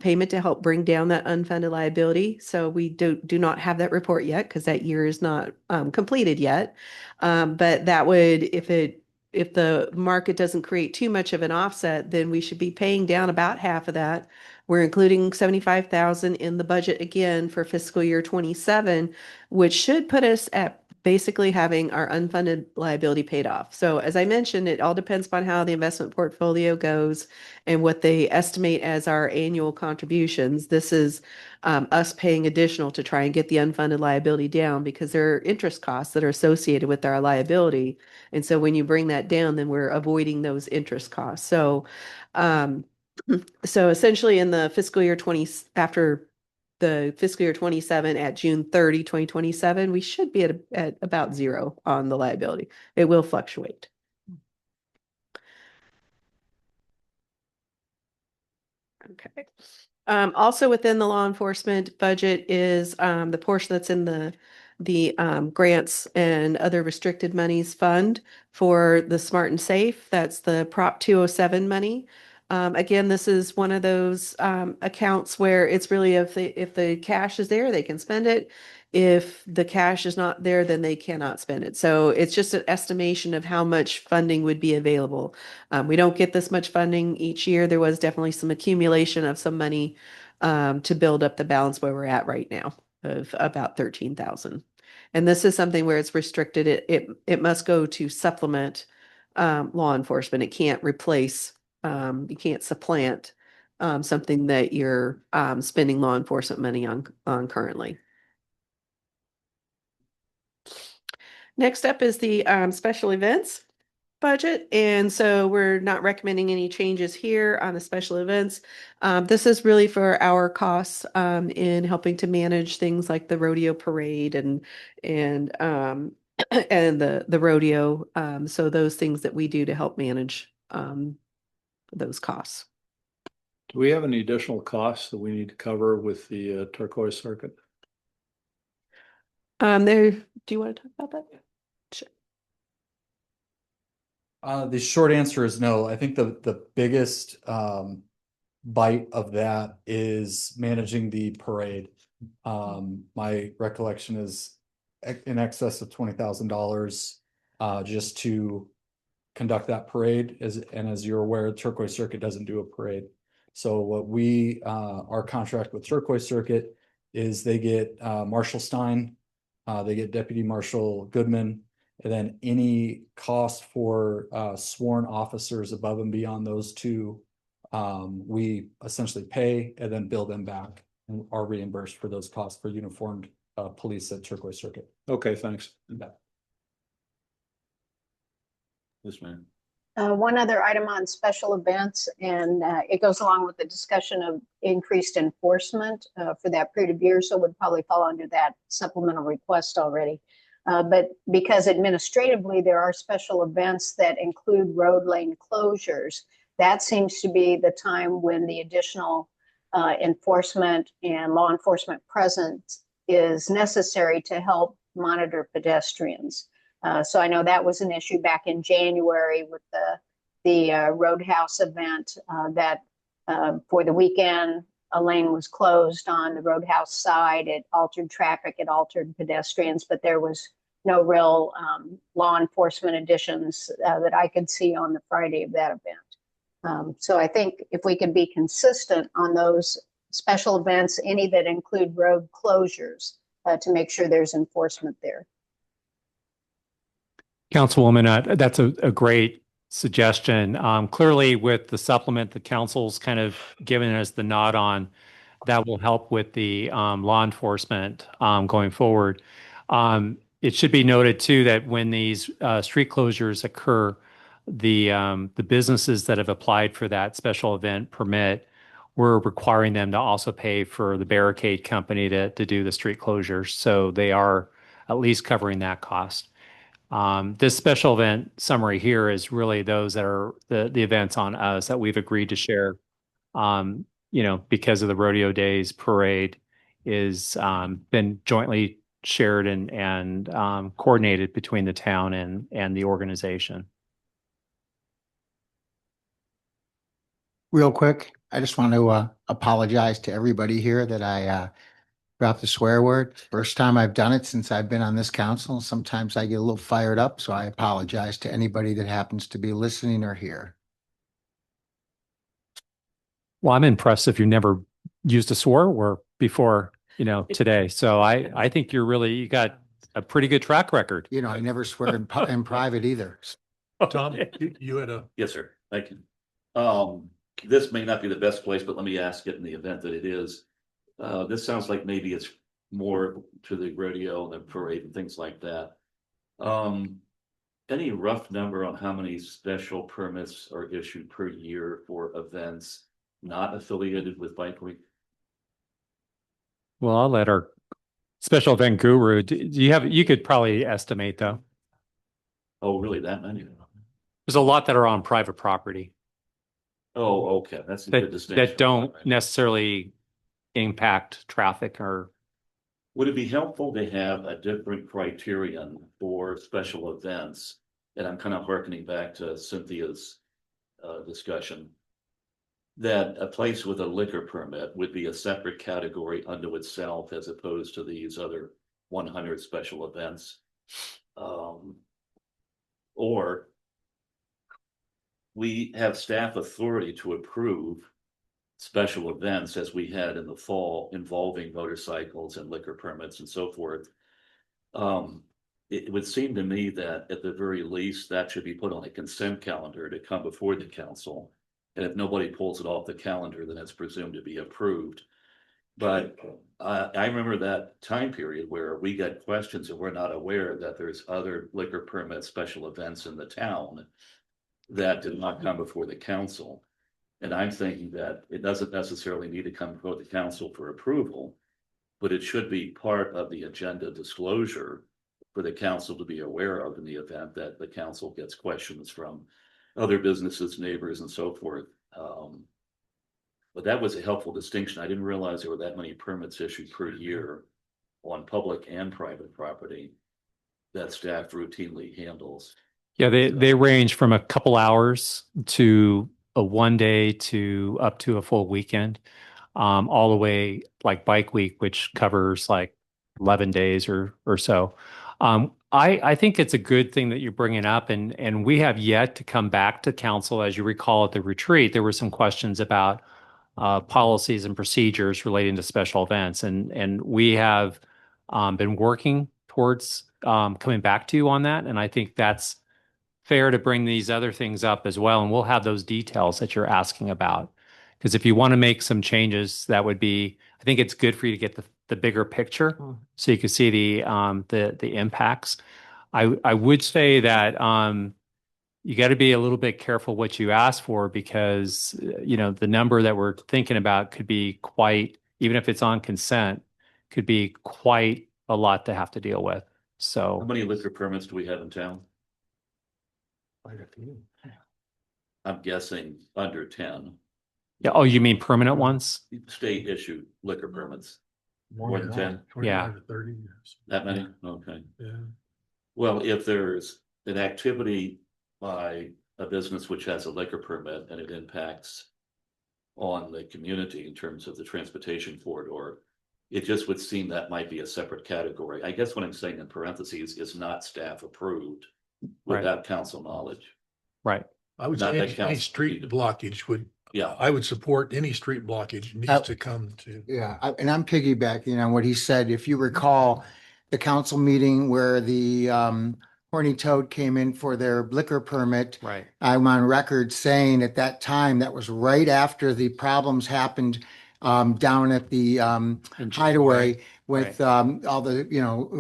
[SPEAKER 3] payment to help bring down that unfunded liability. So we do not have that report yet because that year is not completed yet. But that would, if the market doesn't create too much of an offset, then we should be paying down about half of that. We're including 75,000 in the budget again for fiscal year 27, which should put us at basically having our unfunded liability paid off. So as I mentioned, it all depends upon how the investment portfolio goes and what they estimate as our annual contributions. This is us paying additional to try and get the unfunded liability down because there are interest costs that are associated with our liability. And so when you bring that down, then we're avoiding those interest costs. So essentially in the fiscal year 20, after the fiscal year 27 at June 30, 2027, we should be at about 0 on the liability. It will fluctuate. Okay. Also within the law enforcement budget is the portion that's in the grants and other restricted monies fund for the Smart and Safe. That's the Prop 207 money. Again, this is one of those accounts where it's really if the cash is there, they can spend it. If the cash is not there, then they cannot spend it. So it's just an estimation of how much funding would be available. We don't get this much funding each year. There was definitely some accumulation of some money to build up the balance where we're at right now of about 13,000. And this is something where it's restricted. It must go to supplement law enforcement. It can't replace. You can't supplant something that you're spending law enforcement money on currently. Next up is the special events budget. And so we're not recommending any changes here on the special events. This is really for our costs in helping to manage things like the rodeo parade and and the rodeo. So those things that we do to help manage those costs.
[SPEAKER 1] Do we have any additional costs that we need to cover with the turquoise circuit?
[SPEAKER 3] Do you want to talk about that? Sure.
[SPEAKER 2] The short answer is no. I think the biggest bite of that is managing the parade. My recollection is in excess of $20,000 just to conduct that parade. As you're aware, Turquoise Circuit doesn't do a parade. So what our contract with Turquoise Circuit is they get Marshall Stein, they get Deputy Marshal Goodman, and then any cost for sworn officers above and beyond those two, we essentially pay and then bill them back and are reimbursed for those costs for uniformed police at Turquoise Circuit.
[SPEAKER 1] Okay, thanks.
[SPEAKER 2] Yeah.
[SPEAKER 1] Yes, ma'am.
[SPEAKER 6] One other item on special events, and it goes along with the discussion of increased enforcement for that period of year, so it would probably fall under that supplemental request already. But because administratively there are special events that include road lane closures, that seems to be the time when the additional enforcement and law enforcement presence is necessary to help monitor pedestrians. So I know that was an issue back in January with the Roadhouse event that for the weekend, a lane was closed on the Roadhouse side. It altered traffic, it altered pedestrians, but there was no real law enforcement additions that I could see on the Friday of that event. So I think if we could be consistent on those special events, any that include road closures, to make sure there's enforcement there.
[SPEAKER 7] Councilwoman, that's a great suggestion. Clearly, with the supplement, the council's kind of given us the nod on that will help with the law enforcement going forward. It should be noted too that when these street closures occur, the businesses that have applied for that special event permit, we're requiring them to also pay for the barricade company to do the street closures. So they are at least covering that cost. This special event summary here is really those that are the events on us that we've agreed to share, because of the rodeo days parade is been jointly shared and coordinated between the town and the organization.
[SPEAKER 8] Real quick, I just want to apologize to everybody here that I dropped the swear word. First time I've done it since I've been on this council. Sometimes I get a little fired up, so I apologize to anybody that happens to be listening or here.
[SPEAKER 7] Well, I'm impressed if you've never used a swear word before, today. So I think you got a pretty good track record.
[SPEAKER 8] I never swear in private either.
[SPEAKER 1] Tom, you had a,
[SPEAKER 2] Yes, sir. Thank you. This may not be the best place, but let me ask it in the event that it is. This sounds like maybe it's more to the rodeo and the parade and things like that. Any rough number on how many special permits are issued per year for events not affiliated with Bike Week?
[SPEAKER 7] Well, I'll let our special event guru, you could probably estimate though.
[SPEAKER 2] Oh, really? That many?
[SPEAKER 7] There's a lot that are on private property
[SPEAKER 2] Oh, okay. That's a good distinction.
[SPEAKER 7] that don't
[SPEAKER 2] Right.
[SPEAKER 7] necessarily impact traffic or.
[SPEAKER 2] Would it be helpful to have a different criterion for special events? And I'm kind of hearkening back to Cynthia's discussion. That a place with a liquor permit would be a separate category unto itself as opposed to these other 100 special events. Or we have staff authority to approve special events as we had in the fall involving motorcycles and liquor permits and so forth. It would seem to me that at the very least, that should be put on a consent calendar to come before the council. And if nobody pulls it off the calendar, then it's presumed to be approved. But I remember that time period where we get questions and we're not aware that there's other liquor permit special events in the town that did not come before the council. And I'm thinking that it doesn't necessarily need to come before the council for approval, but it should be part of the agenda disclosure for the council to be aware of in the event that the council gets questions from other businesses, neighbors, and so forth. But that was a helpful distinction. I didn't realize there were that many permits issued per year on public and private property that staff routinely handles.
[SPEAKER 7] Yeah, they range from a couple hours to a 1 day to up to a full weekend, all the way like Bike Week, which covers like 11 days or so. I think it's a good thing that you're bringing up, and we have yet to come back to council. As you recall at the retreat, there were some questions about policies and procedures relating to special events, and we have been working towards coming back to you on that, and I think that's fair to bring these other things up as well, and we'll have those details that you're asking about. Because if you want to make some changes, that would be, I think it's good for you to get the bigger picture so you can see the impacts. I would say that you got to be a little bit careful what you ask for because, the number that we're thinking about could be quite, even if it's on consent, could be quite a lot to have to deal with.
[SPEAKER 2] How
[SPEAKER 7] So,
[SPEAKER 2] many liquor permits do we have in town?
[SPEAKER 1] Quite a few.
[SPEAKER 2] I'm guessing under 10
[SPEAKER 7] yeah. Oh, you mean permanent ones?
[SPEAKER 2] state issued liquor permits. More than
[SPEAKER 1] that,
[SPEAKER 2] 10?
[SPEAKER 1] 25 to 30 years.
[SPEAKER 2] That many? Okay.
[SPEAKER 1] Yeah.
[SPEAKER 2] Well, if there's an activity by a business which has a liquor permit and it impacts on the community in terms of the transportation corridor, it just would seem that might be a separate category. I guess what I'm saying in parentheses is not staff approved
[SPEAKER 7] Right.
[SPEAKER 2] without council knowledge.
[SPEAKER 7] Right.
[SPEAKER 1] I would
[SPEAKER 2] Not
[SPEAKER 1] say
[SPEAKER 2] that
[SPEAKER 1] any
[SPEAKER 2] counts.
[SPEAKER 1] street blockage would,
[SPEAKER 2] Yeah,
[SPEAKER 1] I would support any street blockage needs to come to.
[SPEAKER 8] Yeah, and I'm piggybacking on what he said. If you recall the council meeting where the Horny Toad came in for their liquor permit,
[SPEAKER 7] Right.
[SPEAKER 8] I'm on record saying at that time, that was right after the problems happened down at the
[SPEAKER 7] In
[SPEAKER 8] hideaway
[SPEAKER 7] January,
[SPEAKER 8] with all the,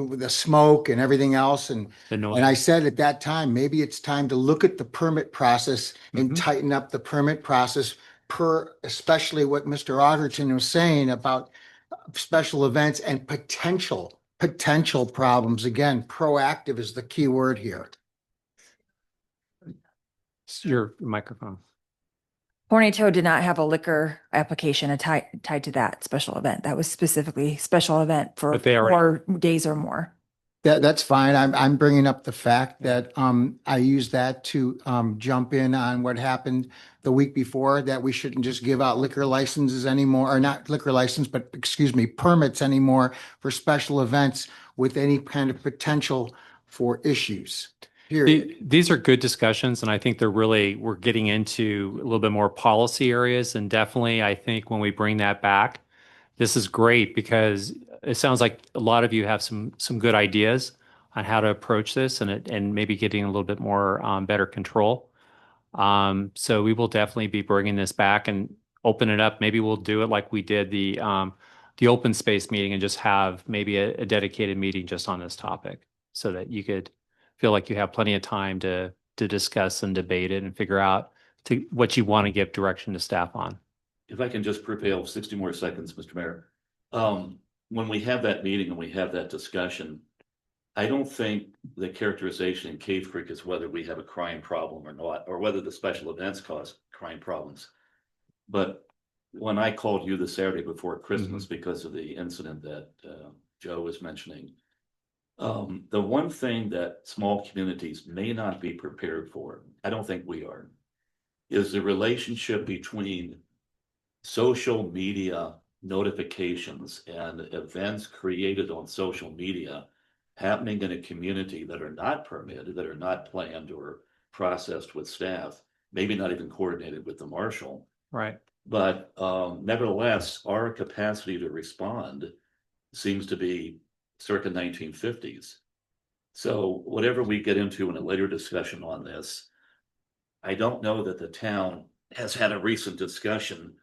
[SPEAKER 8] with the smoke and everything else. And
[SPEAKER 7] the noise.
[SPEAKER 8] I said at that time, maybe it's time to look at the permit process and
[SPEAKER 1] Mhm.
[SPEAKER 8] tighten up the permit process per, especially what Mr. Augerton was saying about special events and potential problems. Again, proactive is the key word here.
[SPEAKER 7] Your microphone.
[SPEAKER 9] Horny Toad did not have a liquor application tied to that special event. That was specifically special event for
[SPEAKER 7] But they already-
[SPEAKER 9] 4 days or more.
[SPEAKER 8] That's fine. I'm bringing up the fact that I use that to jump in on what happened the week before, that we shouldn't just give out liquor licenses anymore, or not liquor license, but excuse me, permits anymore for special events with any kind of potential for issues. Period.
[SPEAKER 7] These are good discussions, and I think we're getting into a little bit more policy areas. And definitely, I think when we bring that back, this is great because it sounds like a lot of you have some good ideas on how to approach this and maybe getting a little bit more better control. So we will definitely be bringing this back and open it up. Maybe we'll do it like we did the open space meeting and just have maybe a dedicated meeting just on this topic so that you could feel like you have plenty of time to discuss and debate it and figure out what you want to give direction to staff on.
[SPEAKER 2] if I can just prevail 60 more seconds, Mr. Mayor. When we have that meeting and we have that discussion, I don't think the characterization in Cave Creek is whether we have a crime problem or not, or whether the special events cause crime problems. But when I called you the Saturday before Christmas because of the incident that Joe was mentioning, the one thing that small communities may not be prepared for, I don't think we are, is the relationship between social media notifications and events created on social media happening in a community that are not permitted, that are not planned or processed with staff, maybe not even coordinated with the marshal.
[SPEAKER 7] Right.
[SPEAKER 2] But nevertheless, our capacity to respond seems to be circa 1950s. So whatever we get into in a later discussion on this, I don't know that the town has had a recent discussion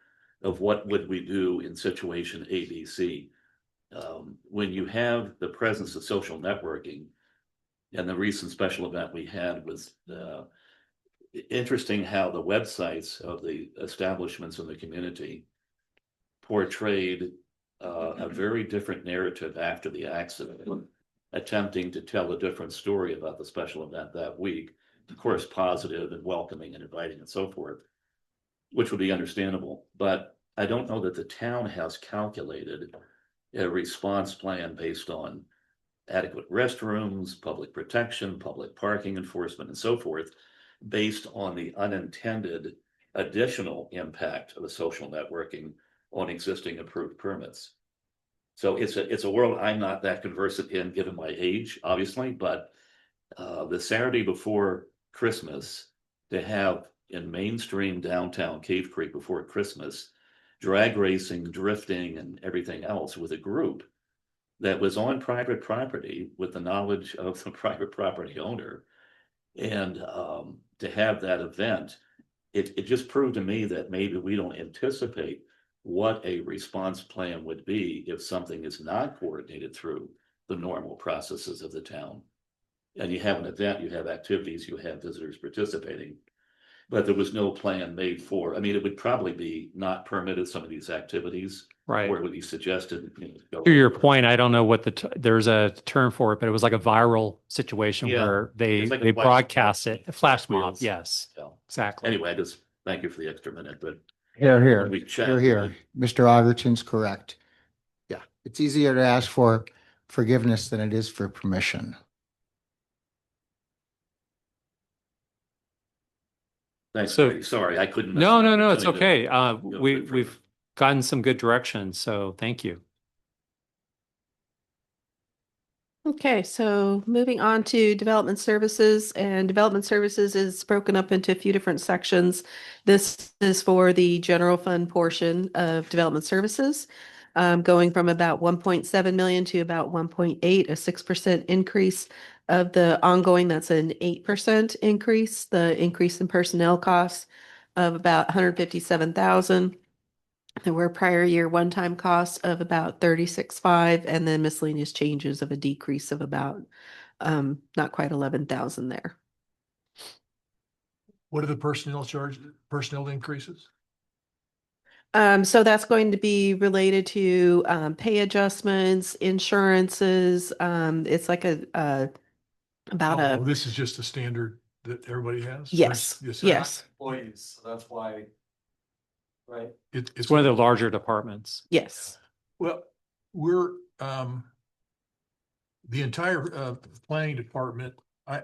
[SPEAKER 2] of what would we do in situation ABC. When you have the presence of social networking, and the recent special event we had was interesting how the websites of the establishments in the community portrayed a very different narrative after the accident, attempting to tell a different story about the special event that week, of course, positive and welcoming and inviting and so forth, which would be understandable. But I don't know that the town has calculated a response plan based on adequate restrooms, public protection, public parking enforcement, and so forth, based on the unintended additional impact of the social networking on existing approved permits. So it's a world I'm not that conversant in, given my age, obviously, but the Saturday before Christmas, to have in mainstream downtown Cave Creek before Christmas, drag racing, drifting, and everything else with a group that was on private property with the knowledge of the private property owner, and to have that event, it just proved to me that maybe we don't anticipate what a response plan would be if something is not coordinated through the normal processes of the town. and you have an event, you have activities, you have visitors participating. But there was no plan made for, I mean, it would probably be not permitted, some of these activities.
[SPEAKER 7] Right.
[SPEAKER 2] Where it would be suggested. Go
[SPEAKER 7] To your
[SPEAKER 2] over.
[SPEAKER 7] point, I don't know what there's a term for it, but it was like a viral situation
[SPEAKER 2] Yeah.
[SPEAKER 7] where they
[SPEAKER 2] It's like a
[SPEAKER 7] they
[SPEAKER 2] flash
[SPEAKER 7] broadcast
[SPEAKER 2] mob.
[SPEAKER 7] it, a flash mob.
[SPEAKER 2] Wheels.
[SPEAKER 7] Yes,
[SPEAKER 2] So,
[SPEAKER 7] exactly.
[SPEAKER 2] anyway, I just thank you for the extra minute, but
[SPEAKER 8] Here.
[SPEAKER 2] we checked.
[SPEAKER 8] You're here. Mr. Oggerton's correct. Yeah, it's easier to ask for forgiveness than it is for permission.
[SPEAKER 2] Thanks.
[SPEAKER 7] So-
[SPEAKER 2] Sorry, I couldn't.
[SPEAKER 7] No, it's
[SPEAKER 2] Something to-
[SPEAKER 7] okay.
[SPEAKER 2] go
[SPEAKER 7] We've gotten some good direction, so thank you.
[SPEAKER 3] Okay, so moving on to development services, and development services is broken up into a few different sections. This is for the general fund portion of development services, going from about 1.7 million to about 1.8, a 6% increase. Of the ongoing, that's an 8% increase. The increase in personnel costs of about 157,000. There were prior year one-time costs of about 36.5, and then miscellaneous changes of a decrease of about not quite 11,000 there.
[SPEAKER 1] What are the personnel increases?
[SPEAKER 3] So that's going to be related to pay adjustments, insurances. It's like about
[SPEAKER 1] Oh,
[SPEAKER 3] a
[SPEAKER 1] this is just a standard that everybody has?
[SPEAKER 3] yes,
[SPEAKER 1] Yes.
[SPEAKER 3] yes,
[SPEAKER 10] Employees, so that's why. Right.
[SPEAKER 7] It's one of the larger departments.
[SPEAKER 3] yes.
[SPEAKER 1] Well, we're, the entire, planning department, I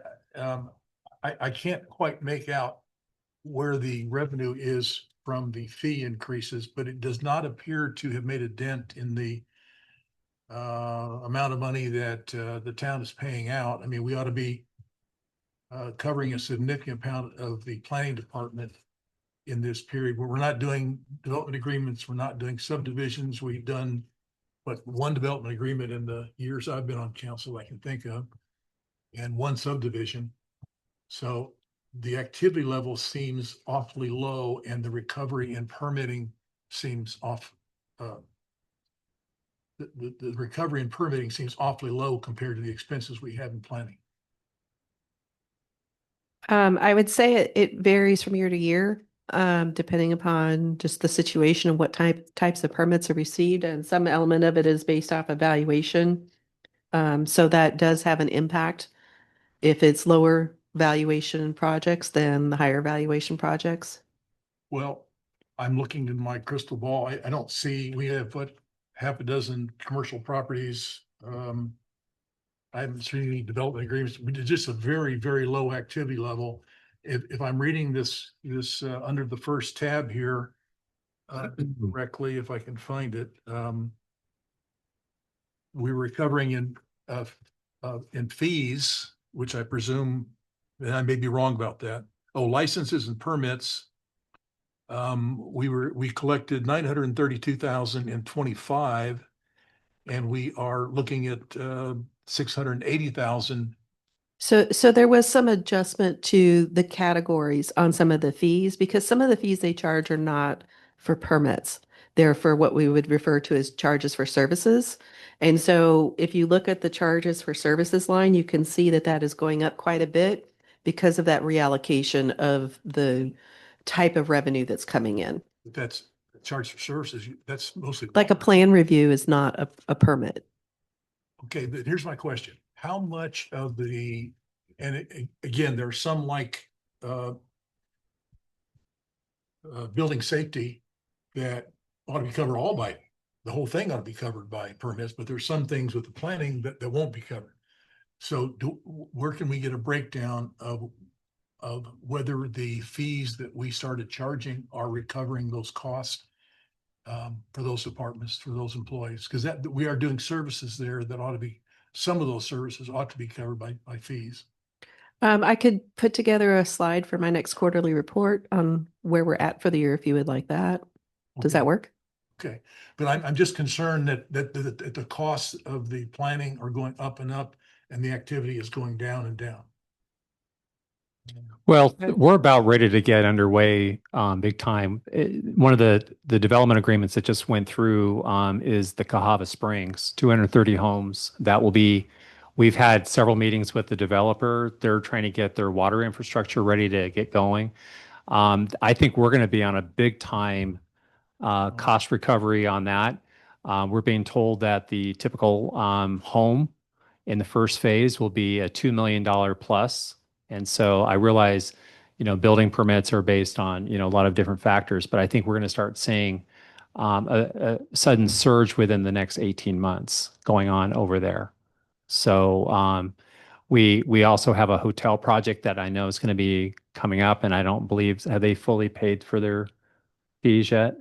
[SPEAKER 1] can't quite make out where the revenue is from the fee increases, but it does not appear to have made a dent in the amount of money that, the town is paying out. I mean, we ought to be covering a significant amount of the planning department in this period where we're not doing development agreements, we're not doing subdivisions. We've done one development agreement in the years I've been on council I can think of, and one subdivision. So the activity level seems awfully low, and the recovery and permitting seems off. The recovery and permitting seems awfully low compared to the expenses we have in planning.
[SPEAKER 3] I would say it varies from year to year, depending upon just the situation and what types of permits are received, and some element of it is based off evaluation. So that does have an impact. If it's lower valuation projects than the higher valuation projects.
[SPEAKER 1] Well, I'm looking in my crystal ball. I don't see, we have half a dozen commercial properties. I haven't seen any development agreements. We did just a very, very low activity level. If I'm reading this under the first tab here correctly, if I can find it, we were recovering in fees, which I presume, and I may be wrong about that. Oh, licenses and permits. We collected 932,025, and we are looking at 680,000.
[SPEAKER 3] So there was some adjustment to the categories on some of the fees, because some of the fees they charge are not for permits. They're for what we would refer to as charges for services. And so if you look at the charges for services line, you can see that that is going up quite a bit because of that reallocation of the type of revenue that's coming in.
[SPEAKER 1] That's charge for services. That's mostly.
[SPEAKER 3] Like a plan review is not a permit.
[SPEAKER 1] Okay, but here's my question. How much of the, and again, there are some like building safety that ought to be covered all by, the whole thing ought to be covered by permits, but there's some things with the planning that won't be covered. So where can we get a breakdown of whether the fees that we started charging are recovering those costs for those departments, for those employees? Because that we are doing services there that ought to be, some of those services ought to be covered by fees.
[SPEAKER 3] I could put together a slide for my next quarterly report on where we're at for the year if you would like that. Does
[SPEAKER 1] Okay.
[SPEAKER 3] that work?
[SPEAKER 1] Okay, but I'm just concerned that the costs of the planning are going up and up, and the activity is going down and down.
[SPEAKER 7] Well, we're about ready to get underway big time. One of the development agreements that just went through is the Cahava Springs, 230 homes. That will be We've had several meetings with the developer. They're trying to get their water infrastructure ready to get going. I think we're going to be on a big time cost recovery on that. We're being told that the typical home in the first phase will be a $2 million plus. And so I realize, building permits are based on, a lot of different factors, but I think we're going to start seeing a sudden surge within the next 18 months going on over there. So we also have a hotel project that I know is going to be coming up, and I don't believe, have they fully paid for their fees yet?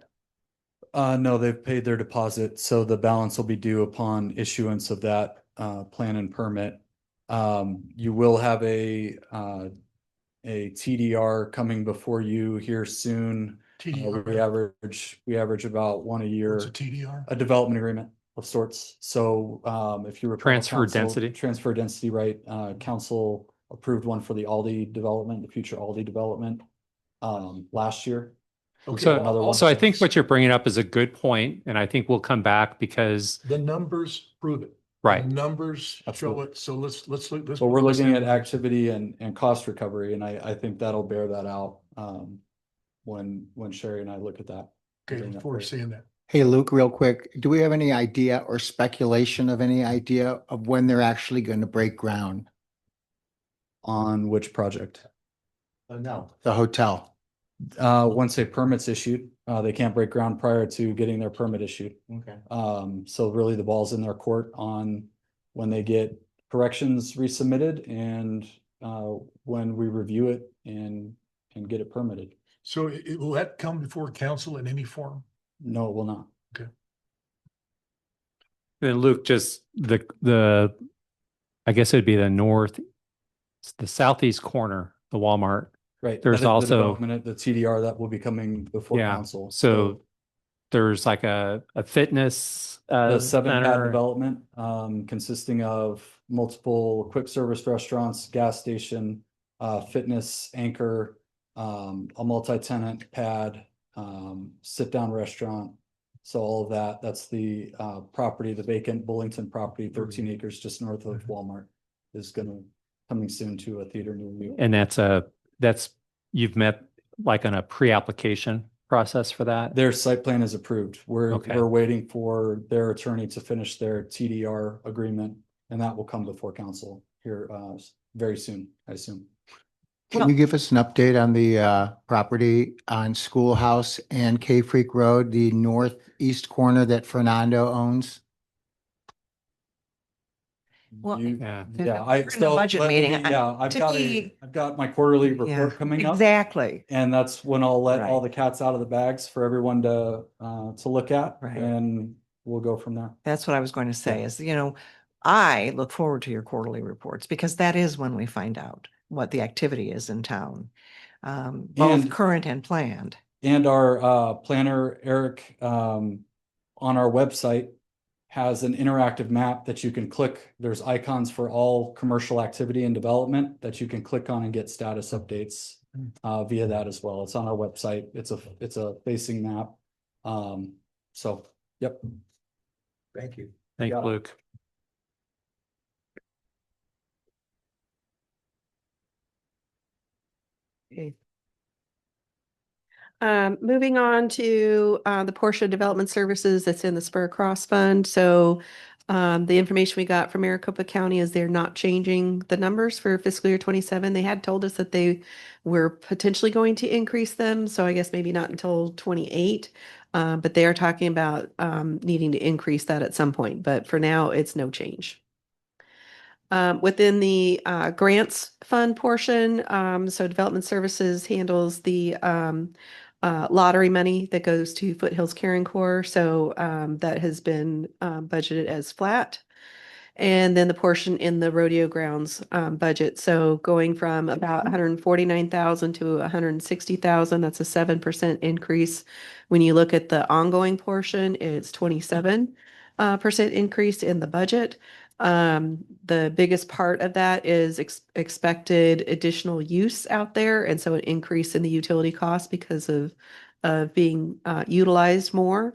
[SPEAKER 10] No, they've paid their deposit, so the balance will be due upon issuance of that plan and permit. You will have a TDR coming before you here soon.
[SPEAKER 1] TDR.
[SPEAKER 10] We average about one a year.
[SPEAKER 1] What's a TDR?
[SPEAKER 10] A development agreement of sorts. So if you recall,
[SPEAKER 7] Transfer density.
[SPEAKER 10] Transfer density, right? Council approved one for the Aldi development, the future Aldi development last year.
[SPEAKER 1] Okay,
[SPEAKER 7] So,
[SPEAKER 10] another one.
[SPEAKER 7] so I think what you're bringing up is a good point, and I think we'll come back because,
[SPEAKER 1] the numbers prove it.
[SPEAKER 7] right.
[SPEAKER 1] The numbers show
[SPEAKER 10] Absolutely.
[SPEAKER 1] it. So let's look.
[SPEAKER 10] But we're looking at activity and cost recovery, and I think that'll bear that out when Sherry and I look at that.
[SPEAKER 1] Okay, look forward to seeing that.
[SPEAKER 8] Hey, Luke, real quick, do we have any idea or speculation of any idea of when they're actually going to break ground?
[SPEAKER 10] On which project?
[SPEAKER 8] No. The hotel.
[SPEAKER 10] Once a permit's issued, they can't break ground prior to getting their permit issued.
[SPEAKER 8] Okay.
[SPEAKER 10] So really the ball's in their court on when they get corrections resubmitted and when we review it and get it permitted.
[SPEAKER 1] So will that come before council in any form?
[SPEAKER 10] No, it will not.
[SPEAKER 7] Then Luke, just I guess it'd be the southeast corner, the Walmart.
[SPEAKER 10] Right.
[SPEAKER 7] There's
[SPEAKER 10] The
[SPEAKER 7] also,
[SPEAKER 10] development, the TDR that will be coming before
[SPEAKER 7] yeah,
[SPEAKER 10] council.
[SPEAKER 7] so there's like a fitness
[SPEAKER 10] The 7-pad
[SPEAKER 7] center.
[SPEAKER 10] development consisting of multiple quick service restaurants, gas station, fitness anchor, a multi-tenant pad, sit-down restaurant. So all of that, that's the property, the vacant Bullington property, 13 acres just north of Walmart, is coming soon to a theater near you.
[SPEAKER 7] And you've met like on a pre-application process for that?
[SPEAKER 10] Their site plan is approved.
[SPEAKER 7] Okay.
[SPEAKER 10] We're waiting for their attorney to finish their TDR agreement, and that will come before council here very soon, I assume.
[SPEAKER 8] Can you give us an update on the property on Schoolhouse and Cave Creek Road, the northeast corner that Fernando owns?
[SPEAKER 4] Well,
[SPEAKER 7] Yeah.
[SPEAKER 10] Yeah,
[SPEAKER 4] We're in the budget meeting.
[SPEAKER 10] I've
[SPEAKER 4] To
[SPEAKER 10] got
[SPEAKER 4] me-
[SPEAKER 10] I've got my quarterly report
[SPEAKER 4] Yeah,
[SPEAKER 10] coming up.
[SPEAKER 4] exactly.
[SPEAKER 10] And that's when I'll let all
[SPEAKER 4] Right.
[SPEAKER 10] the cats out of the bags for everyone to look at,
[SPEAKER 4] Right.
[SPEAKER 10] and we'll go from there.
[SPEAKER 4] That's what I was going to say is, I look forward to your quarterly reports because that is when we find out what the activity is in town, both
[SPEAKER 10] And-
[SPEAKER 4] current and planned.
[SPEAKER 10] And our planner, Eric, on our website has an interactive map that you can click. There's icons for all commercial activity and development that you can click on and get status updates via that as well. It's on our website. It's a facing map. So, yep.
[SPEAKER 8] Thank you.
[SPEAKER 7] Thank you,
[SPEAKER 10] Yeah.
[SPEAKER 7] Luke.
[SPEAKER 3] Moving on to the portion of development services that's in the Spur Cross Fund. So the information we got from Maricopa County is they're not changing the numbers for fiscal year 27. They had told us that they were potentially going to increase them. So I guess maybe not until 28. But they are talking about needing to increase that at some point. But for now, it's no change. Within the grants fund portion, so development services handles the lottery money that goes to Foothills Caring Corps. So that has been budgeted as flat. And then the portion in the rodeo grounds budget. So going from about 149,000 to 160,000, that's a 7% increase. When you look at the ongoing portion, it's 27% increase in the budget. The biggest part of that is expected additional use out there. And so an increase in the utility cost because of being utilized more.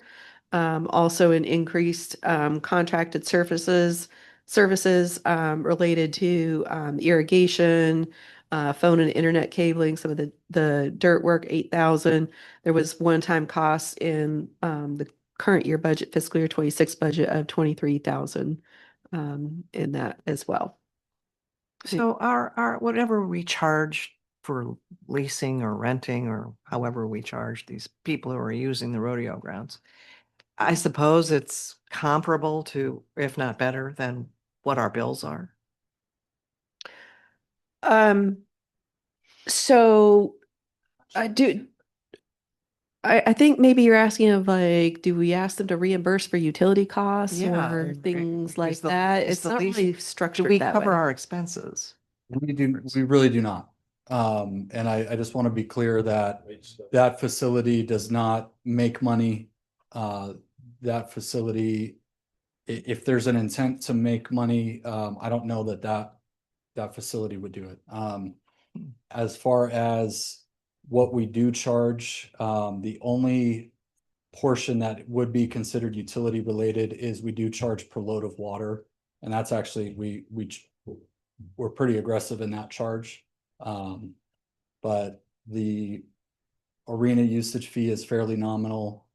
[SPEAKER 3] Also an increased contracted services services related to irrigation, phone and internet cabling, some of the dirt work, 8,000. There was one-time costs in the current year budget, fiscal year 26 budget of 23,000 in that as well.
[SPEAKER 4] So our, whatever we charge for leasing or renting or however we charge these people who are using the rodeo grounds, I suppose it's comparable to, if not better than what our bills are.
[SPEAKER 3] So I do. I think maybe you're asking of like, do we ask them to reimburse for utility costs
[SPEAKER 4] Yeah,
[SPEAKER 3] or
[SPEAKER 4] and-
[SPEAKER 3] things
[SPEAKER 4] is
[SPEAKER 3] like
[SPEAKER 4] the-
[SPEAKER 3] that?
[SPEAKER 4] is
[SPEAKER 3] It's
[SPEAKER 4] the
[SPEAKER 3] not
[SPEAKER 4] lease-
[SPEAKER 3] really
[SPEAKER 4] Do
[SPEAKER 3] structured
[SPEAKER 4] we
[SPEAKER 3] that
[SPEAKER 4] cover
[SPEAKER 3] way.
[SPEAKER 4] our expenses?
[SPEAKER 10] We really do not. And I just want to be clear that that facility does not make money. That facility, if there's an intent to make money, I don't know that facility would do it. As far as what we do charge, the only portion that would be considered utility related is we do charge per load of water. And that's actually, we're pretty aggressive in that charge. But the arena usage fee is fairly nominal.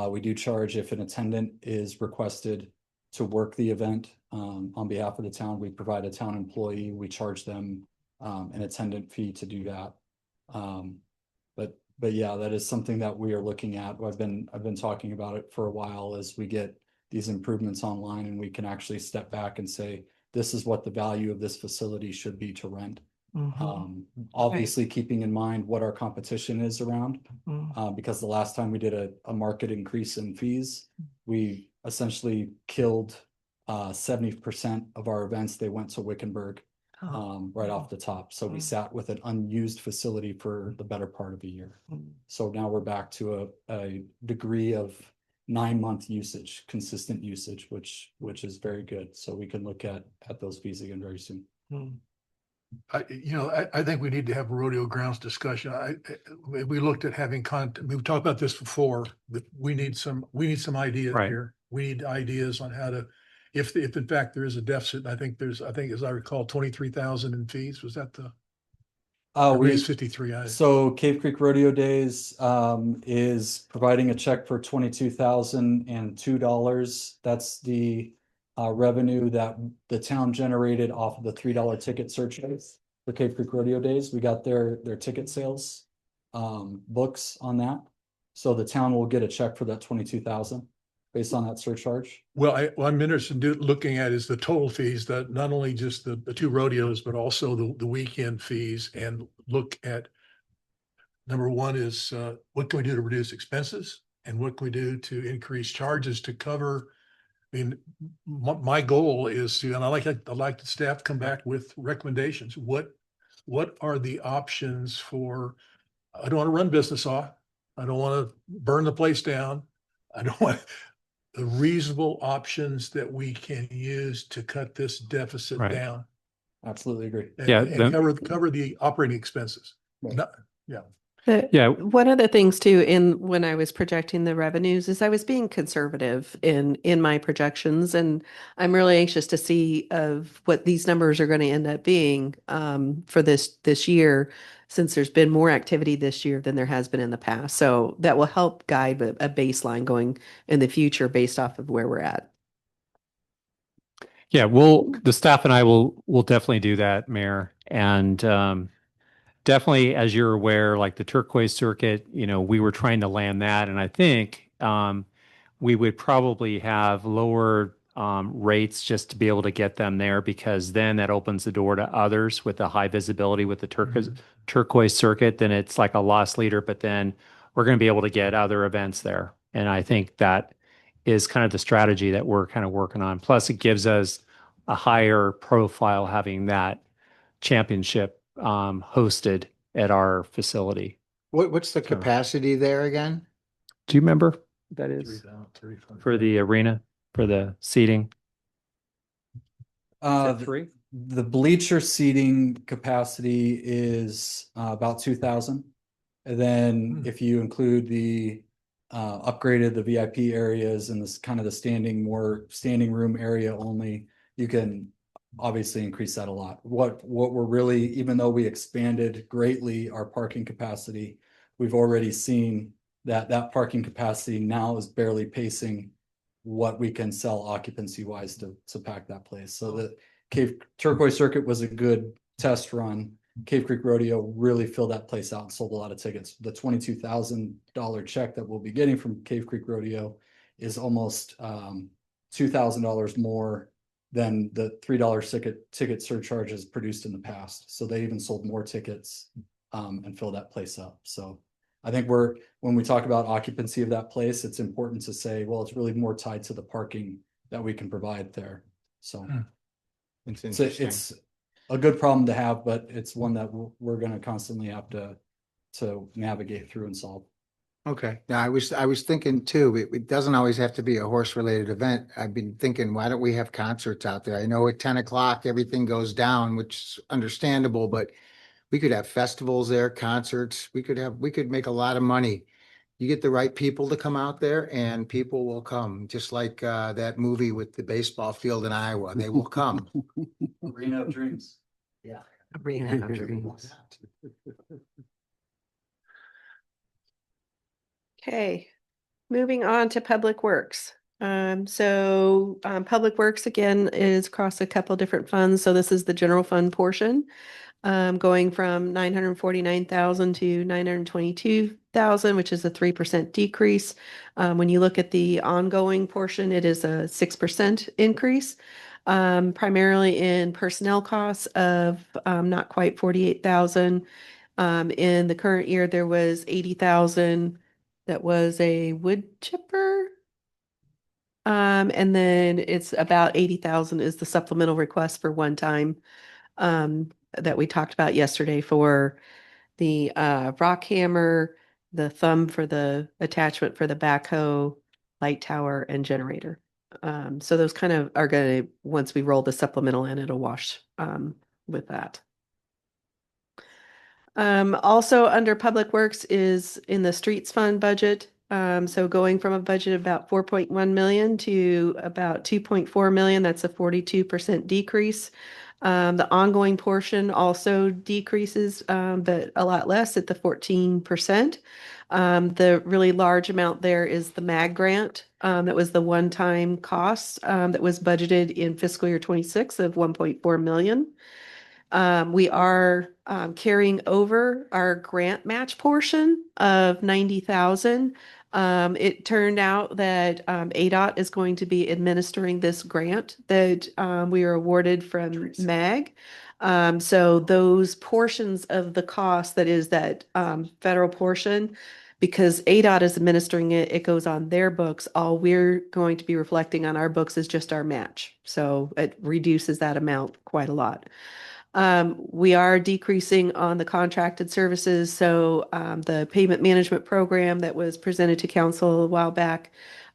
[SPEAKER 10] We do charge if an attendant is requested to work the event on behalf of the town. We provide a town employee, we charge them an attendant fee to do that. But yeah, that is something that we are looking at. I've been talking about it for a while as we get these improvements online and we can actually step back and say, this is what the value of this facility should be to rent. Obviously keeping in mind what our competition is around, because the last time we did a market increase in fees, we essentially killed 70% of our events. They went to Wickenburg right off the top. So we sat with an unused facility for the better part of a year. So now we're back to a degree of 9-month usage, consistent usage, which is very good. So we can look at those fees again very soon.
[SPEAKER 1] I think we need to have a rodeo grounds discussion. We looked at having content. We've talked about this before, but we need some ideas
[SPEAKER 7] Right.
[SPEAKER 1] here. We need ideas on how to, if in fact there is a deficit, I think as I recall, 23,000 in fees. Was that the?
[SPEAKER 10] We
[SPEAKER 1] raised 53.
[SPEAKER 10] So Cave Creek Rodeo Days is providing a check for $22,002. That's the revenue that the town generated off of the $3 ticket surcharge for Cave Creek Rodeo Days. We got their ticket sales books on that. So the town will get a check for that 22,000 based on that surcharge.
[SPEAKER 1] Well, I'm interested in looking at is the total fees, that not only just the two rodeos, but also the weekend fees, and look at number one is what can we do to reduce expenses, and what can we do to increase charges to cover. I mean, my goal is to, and I like the staff to come back with recommendations. What are the options for? I don't want to run business off. I don't want to burn the place down. I don't want the reasonable options that we can use to cut this deficit
[SPEAKER 7] Right.
[SPEAKER 1] down.
[SPEAKER 10] Absolutely agree.
[SPEAKER 1] And,
[SPEAKER 7] Yeah,
[SPEAKER 1] and cover the operating expenses.
[SPEAKER 10] Right.
[SPEAKER 7] Yeah.
[SPEAKER 3] One of the things too, when I was projecting the revenues, is I was being conservative in my projections, and I'm really anxious to see of what these numbers are going to end up being for this year, since there's been more activity this year than there has been in the past. So that will help guide a baseline going in the future based off of where we're at.
[SPEAKER 7] Yeah, the staff and I will definitely do that, Mayor. And definitely, as you're aware, like the turquoise circuit, we were trying to land that. And I think we would probably have lower rates just to be able to get them there, because then that opens the door to others with the high visibility with the turquoise circuit. Then it's like a loss leader, but then we're going to be able to get other events there. And I think that is kind of the strategy that we're kind of working on. Plus, it gives us a higher profile having that championship hosted at our facility.
[SPEAKER 8] What's the capacity there again?
[SPEAKER 7] Do you remember what that is for the arena, for the seating?
[SPEAKER 10] The bleacher seating capacity is about 2,000. And then if you include the upgraded the VIP areas and this kind of the standing room area only, you can obviously increase that a lot. What we're really, even though we expanded greatly our parking capacity, we've already seen that parking capacity now is barely pacing what we can sell occupancy wise to pack that place. So the Cave Turquoise Circuit was a good test run. Cave Creek Rodeo really filled that place out and sold a lot of tickets. The $22,000 check that we'll be getting from Cave Creek Rodeo is almost $2,000 more than the $3 ticket surcharges produced in the past. So they even sold more tickets and filled that place up. So I think when we talk about occupancy of that place, it's important to say, well, it's really more tied to the parking that we can provide there. So it's a good problem to have, but it's one that we're going to constantly have to navigate through and solve.
[SPEAKER 8] Okay, now I was thinking too, it doesn't always have to be a horse related event. I've been thinking, why don't we have concerts out there? I know at 10 o'clock, everything goes down, which is understandable, but we could have festivals there, concerts. We could make a lot of money. You get the right people to come out there and people will come, just like that movie with the baseball field in Iowa. They will come.
[SPEAKER 10] Arena of Dreams.
[SPEAKER 4] Arena of Dreams.
[SPEAKER 3] Okay, moving on to Public Works. Public Works again is across a couple different funds. So this is the general fund portion, going from 949,000 to 922,000, which is a 3% decrease. When you look at the ongoing portion, it is a 6% increase, primarily in personnel costs of not quite 48,000. In the current year, there was 80,000. That was a wood chipper. And then it's about 80,000 is the supplemental request for one time that we talked about yesterday for the rock hammer, the thumb for the attachment for the backhoe, light tower, and generator. So those kind of are going to, once we roll the supplemental in, it'll wash with that. Also under Public Works is in the Streets Fund budget. So going from a budget of about 4.1 million to about 2.4 million, that's a 42% decrease. The ongoing portion also decreases, but a lot less at the 14%. The really large amount there is the MAG grant. That was the one-time cost that was budgeted in fiscal year 26 of 1.4 million. We are carrying over our grant match portion of 90,000. It turned out that ADOT is going to be administering this grant that we are awarded from MAG. So those portions of the cost, that is that federal portion, because ADOT is administering it, it goes on their books. All we're going to be reflecting on our books is just our match. So it reduces that amount quite a lot. We are decreasing on the contracted services. So the payment management program that was presented to council a while back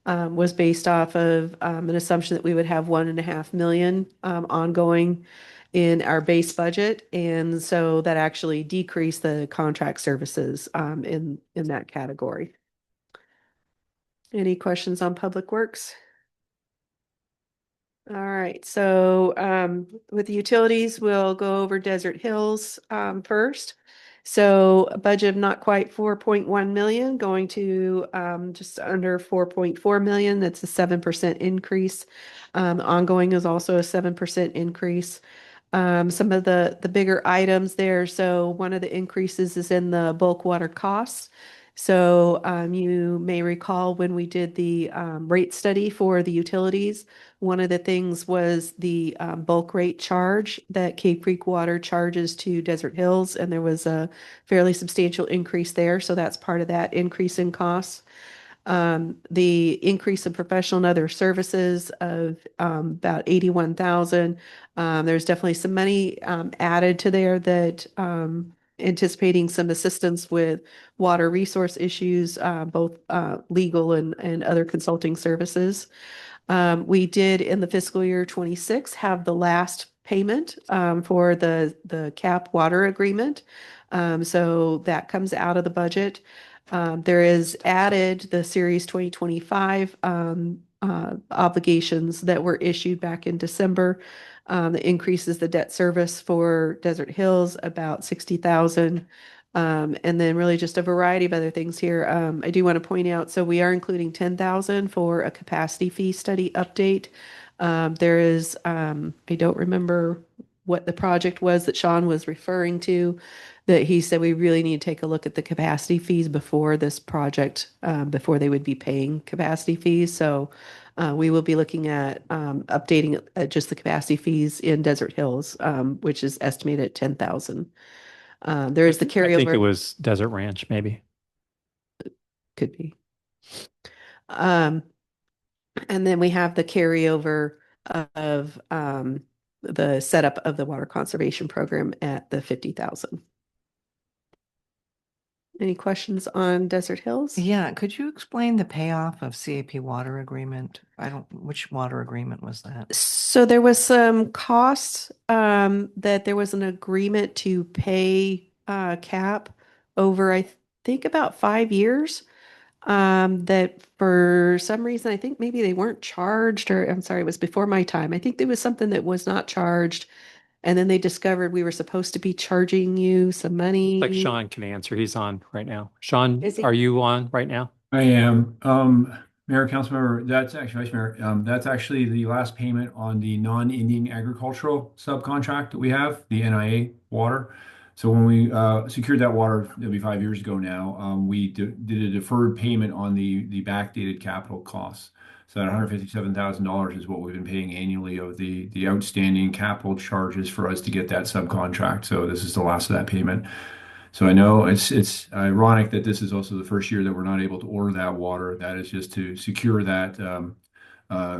[SPEAKER 3] was based off of an assumption that we would have 1.5 million ongoing in our base budget. And so that actually decreased the contract services in that category. Any questions on Public Works? All right, so with the utilities, we'll go over Desert Hills first. So a budget of not quite 4.1 million, going to just under 4.4 million. That's a 7% increase. Ongoing is also a 7% increase. Some of the bigger items there. So one of the increases is in the bulk water costs. So you may recall when we did the rate study for the utilities, one of the things was the bulk rate charge that Cave Creek Water charges to Desert Hills, and there was a fairly substantial increase there. So that's part of that increase in costs. The increase in professional and other services of about 81,000. There's definitely some money added to there that anticipating some assistance with water resource issues, both legal and other consulting services. We did in the fiscal year 26 have the last payment for the CAP water agreement. So that comes out of the budget. There is added the Series 2025 obligations that were issued back in December. That increases the debt service for Desert Hills about 60,000. And then really just a variety of other things here. I do want to point out, so we are including 10,000 for a capacity fee study update. There is, I don't remember what the project was that Sean was referring to, that he said we really need to take a look at the capacity fees before this project, before they would be paying capacity fees. So we will be looking at updating just the capacity fees in Desert Hills, which is estimated at 10,000. There is the
[SPEAKER 7] I think it
[SPEAKER 3] carryover,
[SPEAKER 7] was Desert Ranch, maybe.
[SPEAKER 3] could be. And then we have the carryover of the setup of the water conservation program at the 50,000. Any questions on Desert Hills?
[SPEAKER 4] Yeah, could you explain the payoff of CAP water agreement? Which water agreement was that?
[SPEAKER 3] So there was some costs that there was an agreement to pay CAP over, I think, about 5 years. That for some reason, I think maybe they weren't charged, or I'm sorry, it was before my time. I think there was something that was not charged. And then they discovered we were supposed to be charging you some money.
[SPEAKER 7] Like Sean can answer. He's on right now. Sean,
[SPEAKER 3] Is he?
[SPEAKER 7] are you on right now?
[SPEAKER 2] I am. Mayor, Councilmember, that's actually Vice Mayor. That's actually the last payment on the non-Indian agricultural subcontract that we have, the NIA water. So when we secured that water, it'll be 5 years ago now, we did a deferred payment on the backdated capital costs. So that $157,000 is what we've been paying annually of the outstanding capital charges for us to get that subcontract. So this is the last of that payment. So I know it's ironic that this is also the first year that we're not able to order that water. That is just to secure that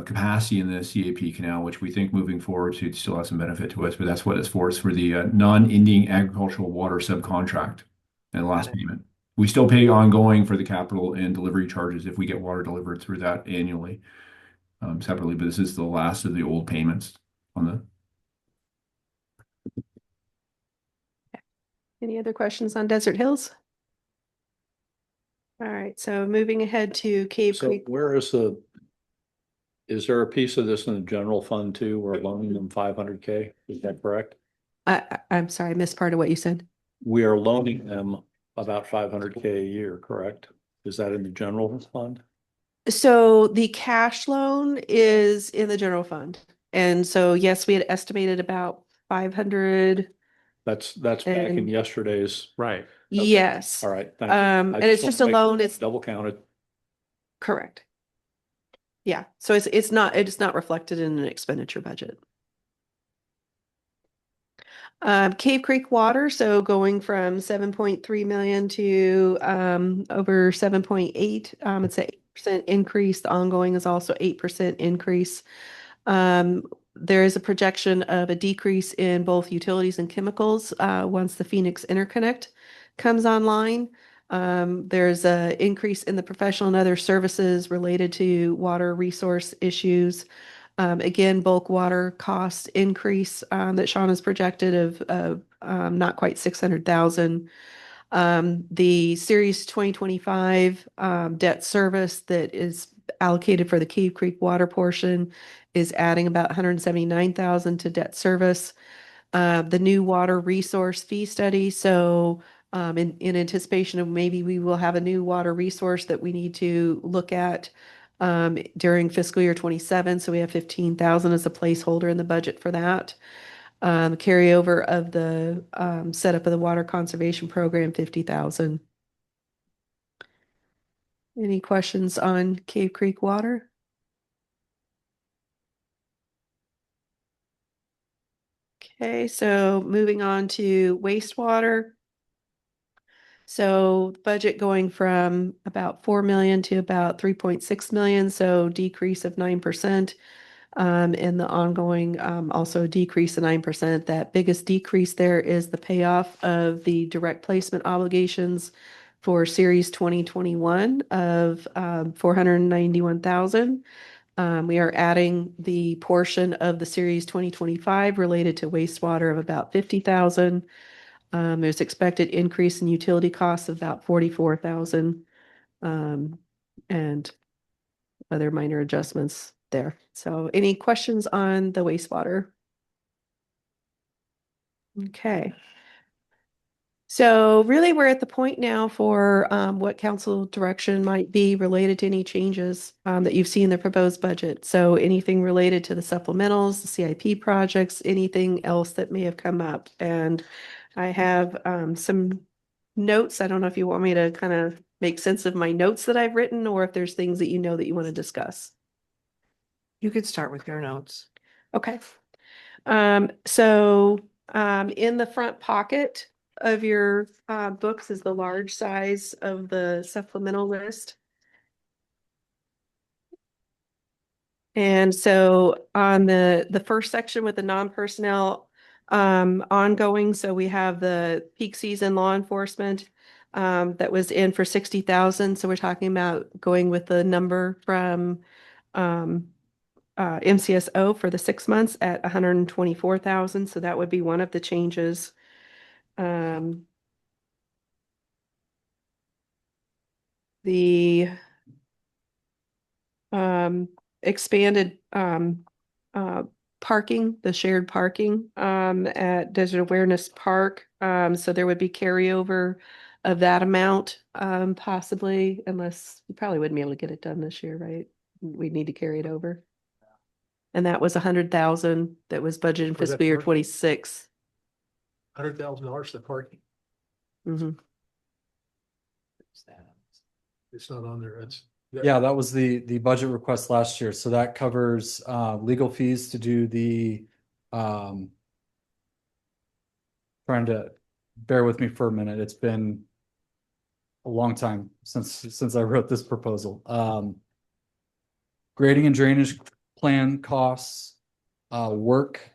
[SPEAKER 2] capacity in the CAP canal, which we think moving forward should still have some benefit to us. But that's what it's for. It's for the non-Indian agricultural water subcontract and the last payment. We still pay ongoing for the capital and delivery charges if we get water delivered through that annually, separately. But this is the last of the old payments on the.
[SPEAKER 3] Any other questions on Desert Hills? All right, so moving ahead to Cave
[SPEAKER 11] So
[SPEAKER 3] Creek.
[SPEAKER 11] where is there a piece of this in the general fund too? We're loaning them 500K, is that correct?
[SPEAKER 3] I'm sorry, I missed part of what you said.
[SPEAKER 11] We are loaning them about 500K a year, correct? Is that in the general fund?
[SPEAKER 3] So the cash loan is in the general fund. And so, yes, we had estimated about 500.
[SPEAKER 11] That's back in
[SPEAKER 3] And-
[SPEAKER 11] yesterday's.
[SPEAKER 7] Right.
[SPEAKER 3] Yes.
[SPEAKER 11] All right. Thank you.
[SPEAKER 3] And
[SPEAKER 11] I
[SPEAKER 3] it's
[SPEAKER 11] wanna
[SPEAKER 3] just a
[SPEAKER 11] make
[SPEAKER 3] loan.
[SPEAKER 11] sure
[SPEAKER 3] It's
[SPEAKER 11] double counted.
[SPEAKER 3] correct. Yeah, so it's not reflected in an expenditure budget. Cave Creek Water, so going from 7.3 million to over 7.8. It's an 8% increase. The ongoing is also 8% increase. There is a projection of a decrease in both utilities and chemicals once the Phoenix Interconnect comes online. There's an increase in the professional and other services related to water resource issues. Again, bulk water cost increase that Sean has projected of not quite 600,000. The Series 2025 debt service that is allocated for the Cave Creek water portion is adding about 179,000 to debt service. The new water resource fee study. So in anticipation of maybe we will have a new water resource that we need to look at during fiscal year 27. So we have 15,000 as a placeholder in the budget for that. Carryover of the setup of the water conservation program, 50,000. Any questions on Cave Creek water? Okay, so moving on to wastewater. So budget going from about 4 million to about 3.6 million, so decrease of 9%. And the ongoing also decrease of 9%. That biggest decrease there is the payoff of the direct placement obligations for Series 2021 of 491,000. We are adding the portion of the Series 2025 related to wastewater of about 50,000. There's expected increase in utility costs of about 44,000. And other minor adjustments there. So any questions on the wastewater? Okay. So really, we're at the point now for what council direction might be related to any changes that you've seen in the proposed budget. So anything related to the supplementals, the CIP projects, anything else that may have come up. And I have some notes. I don't know if you want me to kind of make sense of my notes that I've written, or if there's things that you know that you want to discuss.
[SPEAKER 4] You could start with your notes.
[SPEAKER 3] Okay. In the front pocket of your books is the large size of the supplemental list. And so on the first section with the non-personnel ongoing, so we have the peak season law enforcement that was in for 60,000. So we're talking about going with the number from MCSO for the 6 months at 124,000. So that would be one of the changes. The expanded parking, the shared parking at Desert Awareness Park. So there would be carryover of that amount, possibly, unless you probably wouldn't be able to get it done this year, right? We'd need to carry it over. And that was 100,000 that was budgeted in
[SPEAKER 1] Was that
[SPEAKER 3] fiscal year
[SPEAKER 1] parking?
[SPEAKER 3] 26.
[SPEAKER 1] $100,000 for parking.
[SPEAKER 3] Mhm.
[SPEAKER 1] It's not on there. That's.
[SPEAKER 10] Yeah, that was the budget request last year. So that covers legal fees to do the trying to bear with me for a minute. It's been a long time since I wrote this proposal. Grading and drainage plan costs, work,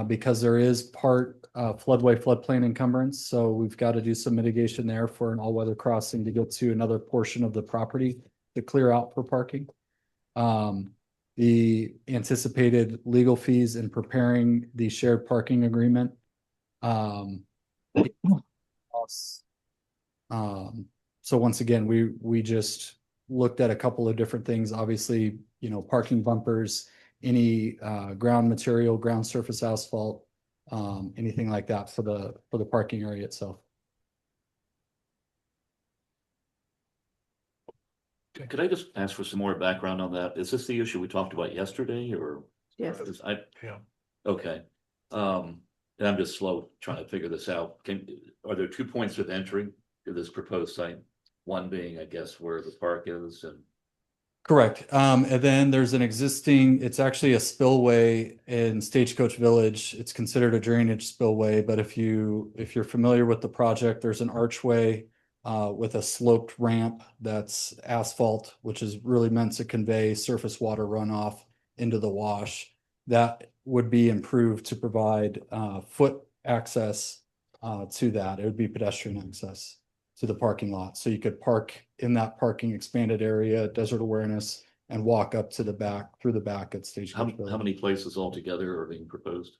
[SPEAKER 10] because there is part floodplain encumbrance. So we've got to do some mitigation there for an all-weather crossing to get to another portion of the property to clear out for parking. The anticipated legal fees in preparing the shared parking agreement. So once again, we just looked at a couple of different things. Obviously, parking bumpers, any ground material, ground surface asphalt, anything like that for the parking area itself.
[SPEAKER 2] Could I just ask for some more background on that? Is this the issue we talked about yesterday or?
[SPEAKER 3] Yes.
[SPEAKER 1] Yeah.
[SPEAKER 2] Okay. And I'm just slow trying to figure this out. Are there 2 points of entry to this proposed site? One being, I guess, where the park is and.
[SPEAKER 10] Correct. And then there's an existing, it's actually a spillway in Stagecoach Village. It's considered a drainage spillway, but if you're familiar with the project, there's an archway with a sloped ramp that's asphalt, which is really meant to convey surface water runoff into the wash. That would be improved to provide foot access to that. It would be pedestrian access to the parking lot. So you could park in that parking expanded area, Desert Awareness, and walk up to the back, through the back at Stagecoach Village.
[SPEAKER 2] How many places altogether are being proposed?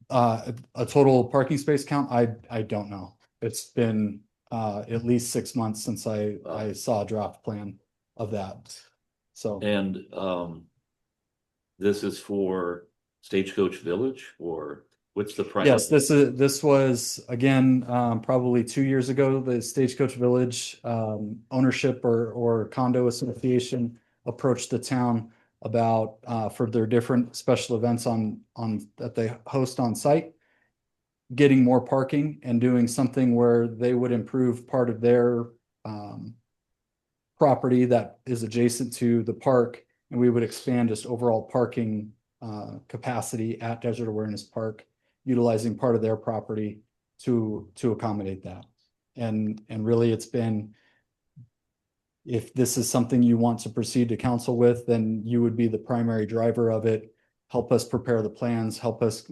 [SPEAKER 10] A total parking space count, I don't know. It's been at least 6 months since I saw a draft plan of that. So.
[SPEAKER 2] And this is for Stagecoach Village or what's the price?
[SPEAKER 10] Yes, this was again probably 2 years ago. The Stagecoach Village ownership or condo association approached the town about for their different special events on that they host on site, getting more parking and doing something where they would improve part of their property that is adjacent to the park, and we would expand just overall parking capacity at Desert Awareness Park, utilizing part of their property to accommodate that. And really it's been, if this is something you want to proceed to council with, then you would be the primary driver of it. Help us prepare the plans, help us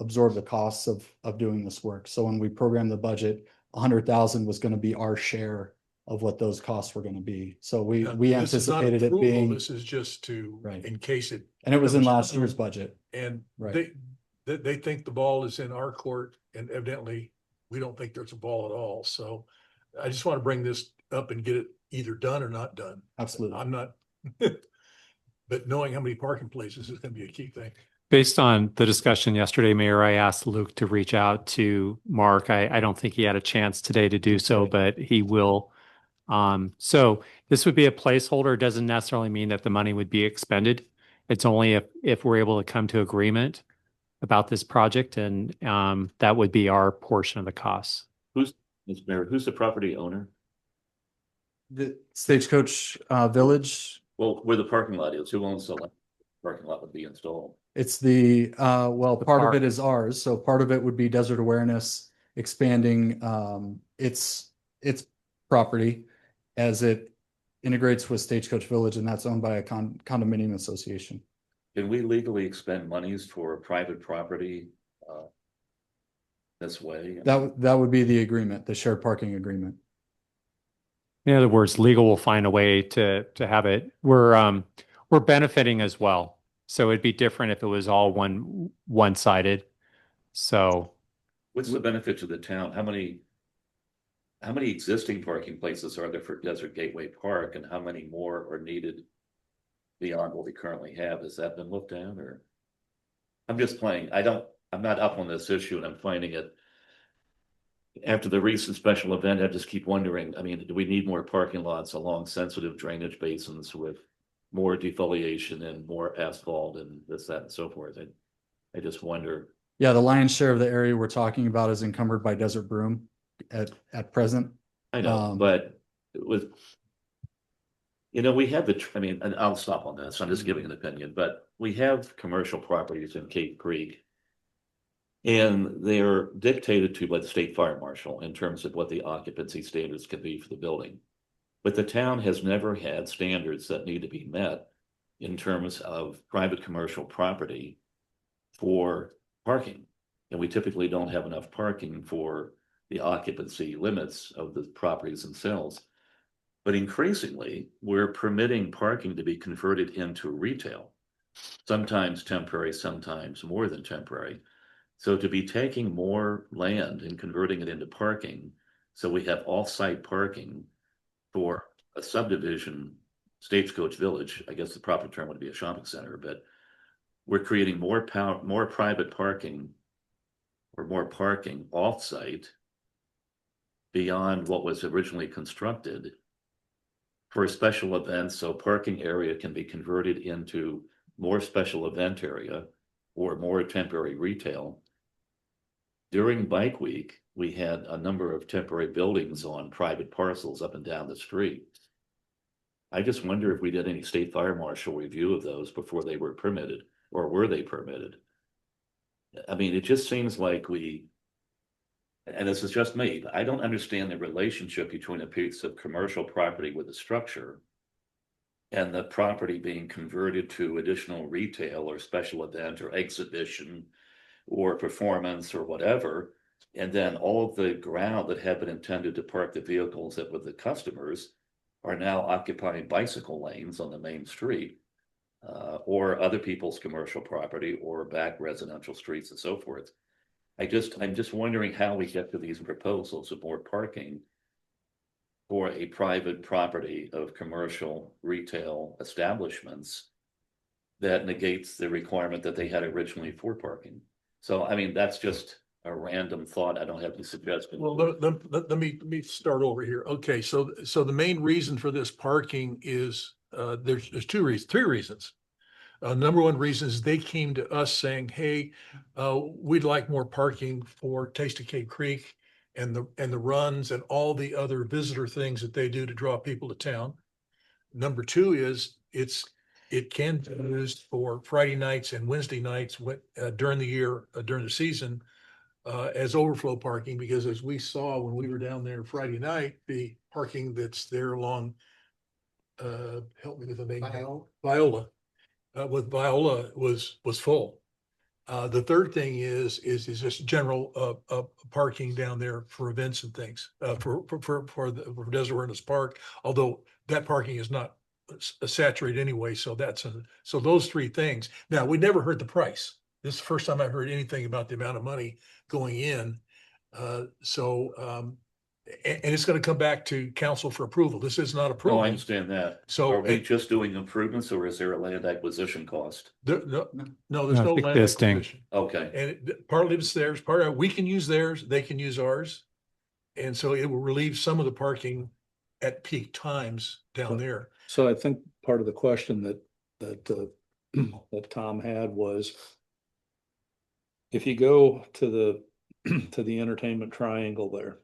[SPEAKER 10] absorb the costs of doing this work. So when we programmed the budget, 100,000 was going to be our share of what those costs were going to be. So we
[SPEAKER 1] This is not
[SPEAKER 10] anticipated it
[SPEAKER 1] approval,
[SPEAKER 10] being,
[SPEAKER 1] This is just to,
[SPEAKER 10] Right.
[SPEAKER 1] in case it.
[SPEAKER 10] and it was in
[SPEAKER 1] comes
[SPEAKER 10] last
[SPEAKER 1] down.
[SPEAKER 10] year's budget.
[SPEAKER 1] And
[SPEAKER 10] Right.
[SPEAKER 1] they think the ball is in our court, and evidently we don't think there's a ball at all. So I just want to bring this up and get it either done or not done.
[SPEAKER 10] Absolutely.
[SPEAKER 1] I'm not, But knowing how many parking places is gonna be a key thing.
[SPEAKER 7] Based on the discussion yesterday, Mayor, I asked Luke to reach out to Mark. I don't think he had a chance today to do so, but he will. So this would be a placeholder. It doesn't necessarily mean that the money would be expended. It's only if we're able to come to agreement about this project, and that would be our portion of the costs.
[SPEAKER 2] Mr. Mayor, who's the property owner?
[SPEAKER 10] The Stagecoach Village,
[SPEAKER 2] Well, where the parking lot is, who owns the parking lot would be installed?
[SPEAKER 10] it's the, well,
[SPEAKER 7] The
[SPEAKER 10] part of
[SPEAKER 7] park.
[SPEAKER 10] it is ours, so part of it would be Desert Awareness expanding its property as it integrates with Stagecoach Village, and that's owned by a condominium association.
[SPEAKER 2] Can we legally expend monies for private property this way?
[SPEAKER 10] That would be the agreement, the shared parking agreement.
[SPEAKER 7] In other words, legal will find a way to have it. We're benefiting as well. So it'd be different if it was all one-sided. So
[SPEAKER 2] What's the benefit to the town? How many existing parking places are there for Desert Gateway Park, and how many more are needed beyond what we currently have? Has that been looked at, or? I'm just playing. I'm not up on this issue, and I'm finding it. After the recent special event, I just keep wondering, I mean, do we need more parking lots along sensitive drainage basins with more defoliation and more asphalt and this, that, and so forth? I just wonder.
[SPEAKER 10] Yeah, the lion's share of the area we're talking about is encumbered by Desert Broom at present.
[SPEAKER 2] I know, but with, we have and I'll stop on this. I'm just giving an opinion, but we have commercial properties in Cape Creek. And they're dictated to by the state fire marshal in terms of what the occupancy standards can be for the building. But the town has never had standards that need to be met in terms of private commercial property for parking. And we typically don't have enough parking for the occupancy limits of the properties themselves. But increasingly, we're permitting parking to be converted into retail, sometimes temporary, sometimes more than temporary. So to be taking more land and converting it into parking, so we have off-site parking for a subdivision, Stagecoach Village, I guess the proper term would be a shopping center, but we're creating more private parking or more parking off-site beyond what was originally constructed for special events, so parking area can be converted into more special event area or more temporary retail. During Bike Week, we had a number of temporary buildings on private parcels up and down the street. I just wonder if we did any state fire marshal review of those before they were permitted, or were they permitted? I mean, it just seems like and this is just me, but I don't understand the relationship between a piece of commercial property with a structure and the property being converted to additional retail or special event or exhibition or performance or whatever, and then all of the ground that had been intended to park the vehicles that were the customers are now occupying bicycle lanes on the main street, or other people's commercial property or back residential streets and so forth. I'm just wondering how we get to these proposals of more parking for a private property of commercial retail establishments that negates the requirement that they had originally for parking. So, I mean, that's just a random thought. I don't have any suggestions.
[SPEAKER 1] Well, let me start over here. Okay, so the main reason for this parking is, there's three reasons. Number one reason is they came to us saying, hey, we'd like more parking for Taste of Cape Creek and the runs and all the other visitor things that they do to draw people to town. Number two is it can be used for Friday nights and Wednesday nights during the year, during the season, as overflow parking, because as we saw when we were down there Friday night, the parking that's there along, help me with the name. Viola. With Viola was full. The third thing is just general parking down there for events and things, for Desert Awareness Park, although that parking is not saturated anyway. So so those three things. Now, we never heard the price. This is the first time I heard anything about the amount of money going in. And it's gonna come back to council for approval. This is not
[SPEAKER 11] Oh, I
[SPEAKER 1] approval.
[SPEAKER 11] understand that.
[SPEAKER 1] So
[SPEAKER 11] Are we just doing improvements or is there a land acquisition cost?
[SPEAKER 1] no, there's
[SPEAKER 7] No,
[SPEAKER 1] no land
[SPEAKER 7] existing.
[SPEAKER 1] acquisition.
[SPEAKER 11] Okay,
[SPEAKER 1] And partly it's theirs, part of, we can use theirs, they can use ours. And so it will relieve some of the parking at peak times down there.
[SPEAKER 11] so I think part of the question that that Tom had was if you go to to the entertainment triangle there,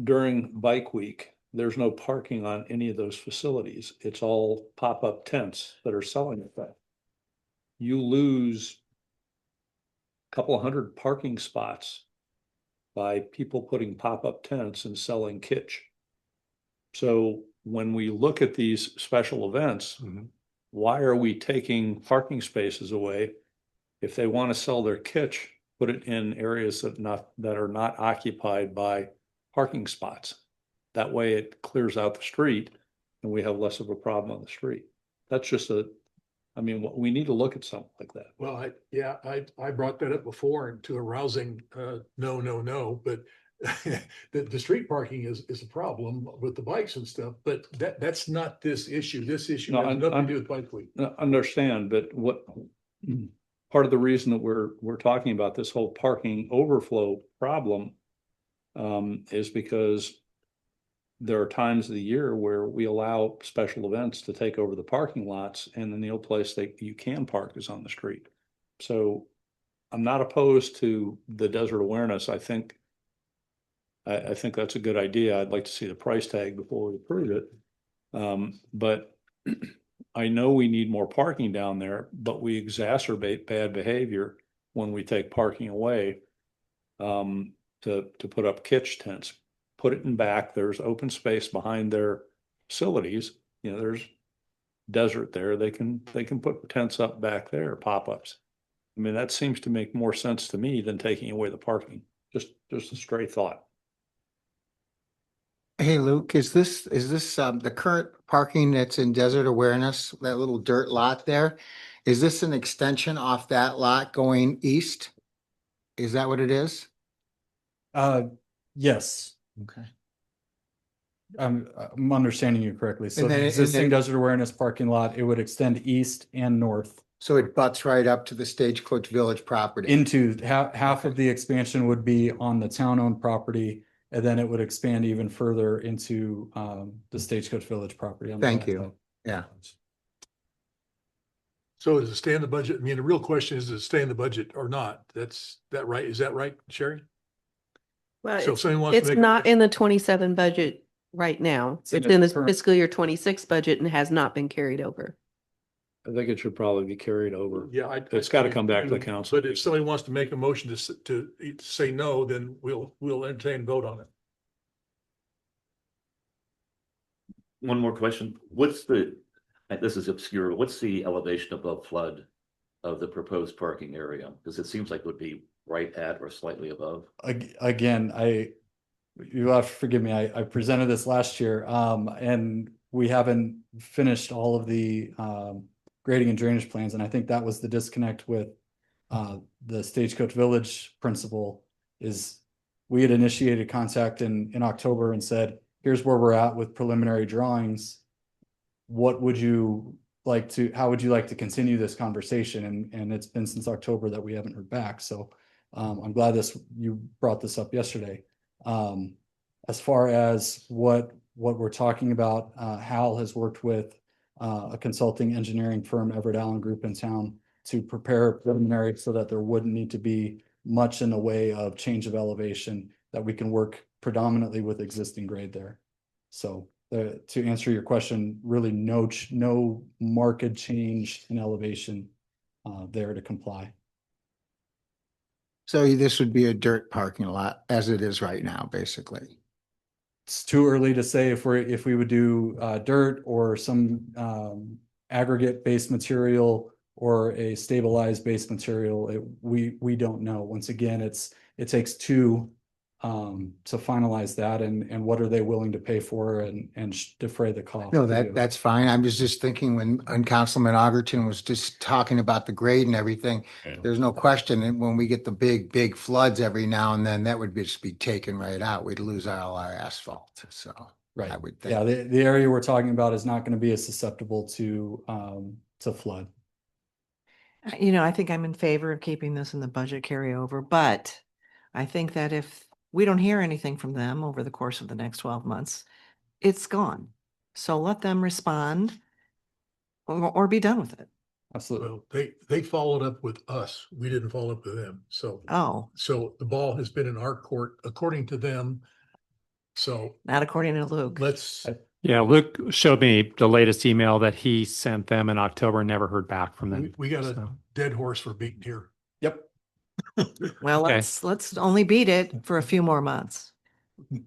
[SPEAKER 11] during Bike Week, there's no parking on any of those facilities. It's all pop-up tents that are selling it there. You lose a couple of hundred parking spots by people putting pop-up tents and selling kitsch. So when we look at these special events, why are we taking parking spaces away? If they want to sell their kitsch, put it in areas that are not occupied by parking spots. That way it clears out the street and we have less of a problem on the street. That's just we need to look at something like that.
[SPEAKER 1] Well, I brought that up before and to a rousing, no, but the street parking is a problem with the bikes and stuff, but that's not this issue. This issue
[SPEAKER 11] No,
[SPEAKER 1] has nothing to do with Bike Week.
[SPEAKER 11] Understand, but what part of the reason that we're talking about this whole parking overflow problem is because there are times of the year where we allow special events to take over the parking lots, and then the only place that you can park is on the street. So I'm not opposed to the desert awareness. I think that's a good idea. I'd like to see the price tag before we approve it. But I know we need more parking down there, but we exacerbate bad behavior when we take parking away to put up kitsch tents. Put it in back. There's open space behind their facilities. You know, there's desert there. They can put tents up back there, pop-ups. I mean, that seems to make more sense to me than taking away the parking. Just a stray thought.
[SPEAKER 8] Hey, Luke, is this the current parking that's in Desert Awareness, that little dirt lot there? Is this an extension off that lot going east? Is that what it is?
[SPEAKER 10] Yes,
[SPEAKER 8] Okay.
[SPEAKER 10] I'm understanding you correctly. So
[SPEAKER 8] And then-
[SPEAKER 10] the
[SPEAKER 8] and
[SPEAKER 10] existing
[SPEAKER 8] then-
[SPEAKER 10] Desert Awareness parking lot, it would extend east and north
[SPEAKER 8] So it butts right up to the Stagecoach Village property?
[SPEAKER 10] into half of the expansion would be on the town-owned property, and then it would expand even further into the Stagecoach Village property. on the
[SPEAKER 8] Thank
[SPEAKER 10] west
[SPEAKER 8] you.
[SPEAKER 10] side.
[SPEAKER 8] Yeah.
[SPEAKER 1] So does it stay in the budget? I mean, the real question is, does it stay in the budget or not? Is that right, Sherry?
[SPEAKER 3] Well,
[SPEAKER 1] So if somebody wants to
[SPEAKER 3] it's
[SPEAKER 1] make.
[SPEAKER 3] not in the 27 budget right now.
[SPEAKER 10] It's in
[SPEAKER 3] It's
[SPEAKER 10] the
[SPEAKER 3] in the
[SPEAKER 10] current-
[SPEAKER 3] fiscal year 26 budget and has not been carried over.
[SPEAKER 11] I think it should probably be carried over.
[SPEAKER 1] Yeah,
[SPEAKER 11] It's got to come back to the council.
[SPEAKER 1] But if somebody wants to make a motion to say no, then we'll entertain and vote on it.
[SPEAKER 2] One more question. This is obscure, what's the elevation above flood of the proposed parking area? Because it seems like it would be right at or slightly above.
[SPEAKER 10] Again, you have to forgive me, I presented this last year, and we haven't finished all of the grading and drainage plans, and I think that was the disconnect with the Stagecoach Village principle is we had initiated contact in October and said, here's where we're at with preliminary drawings. What would you like to, how would you like to continue this conversation? And it's been since October that we haven't heard back. So I'm glad you brought this up yesterday. As far as what we're talking about, Hal has worked with a consulting engineering firm, Everett Allen Group in town, to prepare preliminary so that there wouldn't need to be much in the way of change of elevation, that we can work predominantly with existing grade there. So to answer your question, really no marked change in elevation there to comply.
[SPEAKER 8] So this would be a dirt parking lot as it is right now, basically.
[SPEAKER 10] It's too early to say if we would do dirt or some aggregate base material or a stabilized base material. We don't know. Once again, it takes two to finalize that and what are they willing to pay for and defray the cost.
[SPEAKER 8] No,
[SPEAKER 10] to do it.
[SPEAKER 8] that's fine. I was just thinking when Councilman Agerton was just talking about the grade and everything, there's no question that when we get the big floods every now and then, that would just be taken right out. We'd lose all our asphalt. So
[SPEAKER 10] Right.
[SPEAKER 8] I would
[SPEAKER 10] Yeah,
[SPEAKER 8] think.
[SPEAKER 10] the area we're talking about is not going to be as susceptible to flood.
[SPEAKER 4] You know, I think I'm in favor of keeping this in the budget carryover, but I think that if we don't hear anything from them over the course of the next 12 months, it's gone. So let them respond or be done with it.
[SPEAKER 10] Absolutely.
[SPEAKER 1] Well, they followed up with us. We didn't follow up with them. So,
[SPEAKER 4] Oh,
[SPEAKER 1] so the ball has been in our court according to them. So
[SPEAKER 4] not according to Luke.
[SPEAKER 1] let's,
[SPEAKER 7] Yeah, Luke showed me the latest email that he sent them in October and never heard back from them.
[SPEAKER 1] we got a
[SPEAKER 7] So,
[SPEAKER 1] dead horse for beating here.
[SPEAKER 10] Yep.
[SPEAKER 4] Well,
[SPEAKER 7] Okay.
[SPEAKER 4] let's only beat it for a few more months.
[SPEAKER 11] No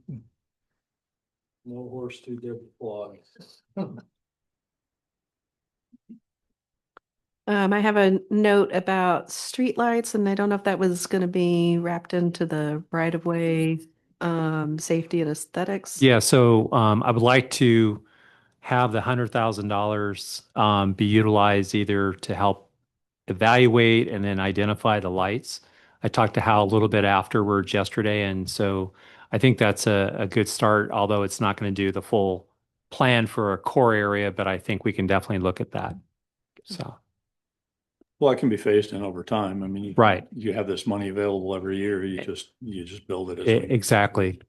[SPEAKER 11] horse too dead to fly.
[SPEAKER 3] I have a note about streetlights, and I don't know if that was going to be wrapped into the right of way, safety and aesthetics.
[SPEAKER 7] yeah, so I would like to have the $100,000 be utilized either to help evaluate and then identify the lights. I talked to Hal a little bit afterwards yesterday, and so I think that's a good start, although it's not going to do the full plan for a core area, but I think we can definitely look at that. So,
[SPEAKER 11] Well, it can be phased in over time. I mean,
[SPEAKER 7] right.
[SPEAKER 11] you have this money available every year. You just build it. As we-
[SPEAKER 7] Exactly.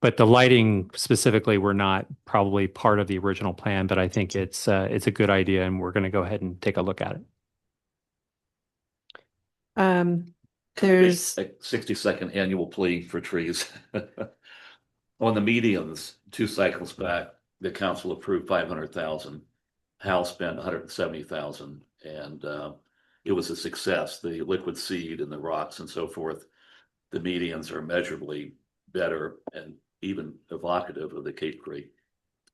[SPEAKER 7] But the lighting specifically were not probably part of the original plan, but I think it's a good idea and we're going to go ahead and take a look at it.
[SPEAKER 3] There's,
[SPEAKER 2] A 60-second annual plea for trees. On the medians, 2 cycles back, the council approved 500,000. Hal spent 170,000, and it was a success. The liquid seed and the rocks and so forth, the medians are measurably better and even evocative of the Cape Creek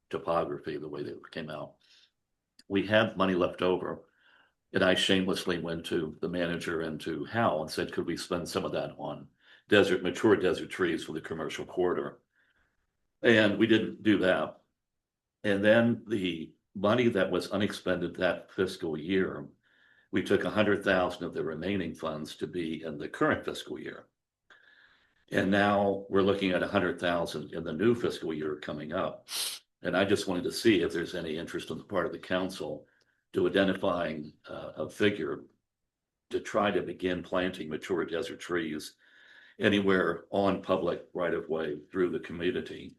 [SPEAKER 2] topography, the way they came out. We had money left over, and I shamelessly went to the manager and to Hal and said, could we spend some of that on mature desert trees for the commercial corridor? And we didn't do that. And then the money that was unexpended that fiscal year, we took 100,000 of the remaining funds to be in the current fiscal year. And now we're looking at 100,000 in the new fiscal year coming up. And I just wanted to see if there's any interest on the part of the council to identifying a figure to try to begin planting mature desert trees anywhere on public right of way through the community.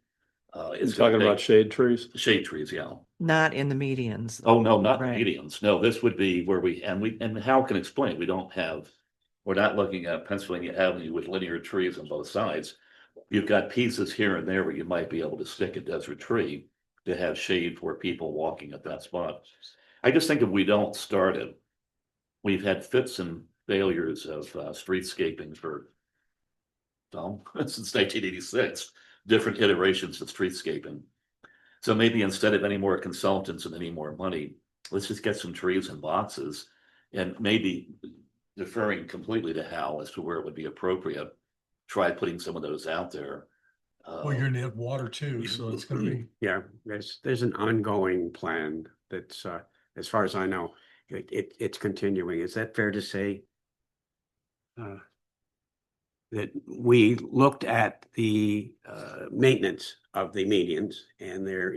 [SPEAKER 11] It's talking about shade trees.
[SPEAKER 2] Shade trees, yeah.
[SPEAKER 4] Not in the medians.
[SPEAKER 2] Oh, no, not
[SPEAKER 4] Right.
[SPEAKER 2] medians. No, this would be where and Hal can explain, we're not looking at Pennsylvania Avenue with linear trees on both sides. You've got pieces here and there where you might be able to stick a desert tree to have shade for people walking at that spot. I just think if we don't start it, we've had fits and failures of streetscaping for since 1986, different iterations of streetscaping. So maybe instead of any more consultants and any more money, let's just get some trees in boxes and maybe deferring completely to Hal as to where it would be appropriate. Try putting some of those out there.
[SPEAKER 1] Well, you're gonna have water too, so it's gonna be.
[SPEAKER 5] Yeah, there's an ongoing plan that's, as far as I know, it's continuing. Is that fair to say? That we looked at the maintenance of the medians, and there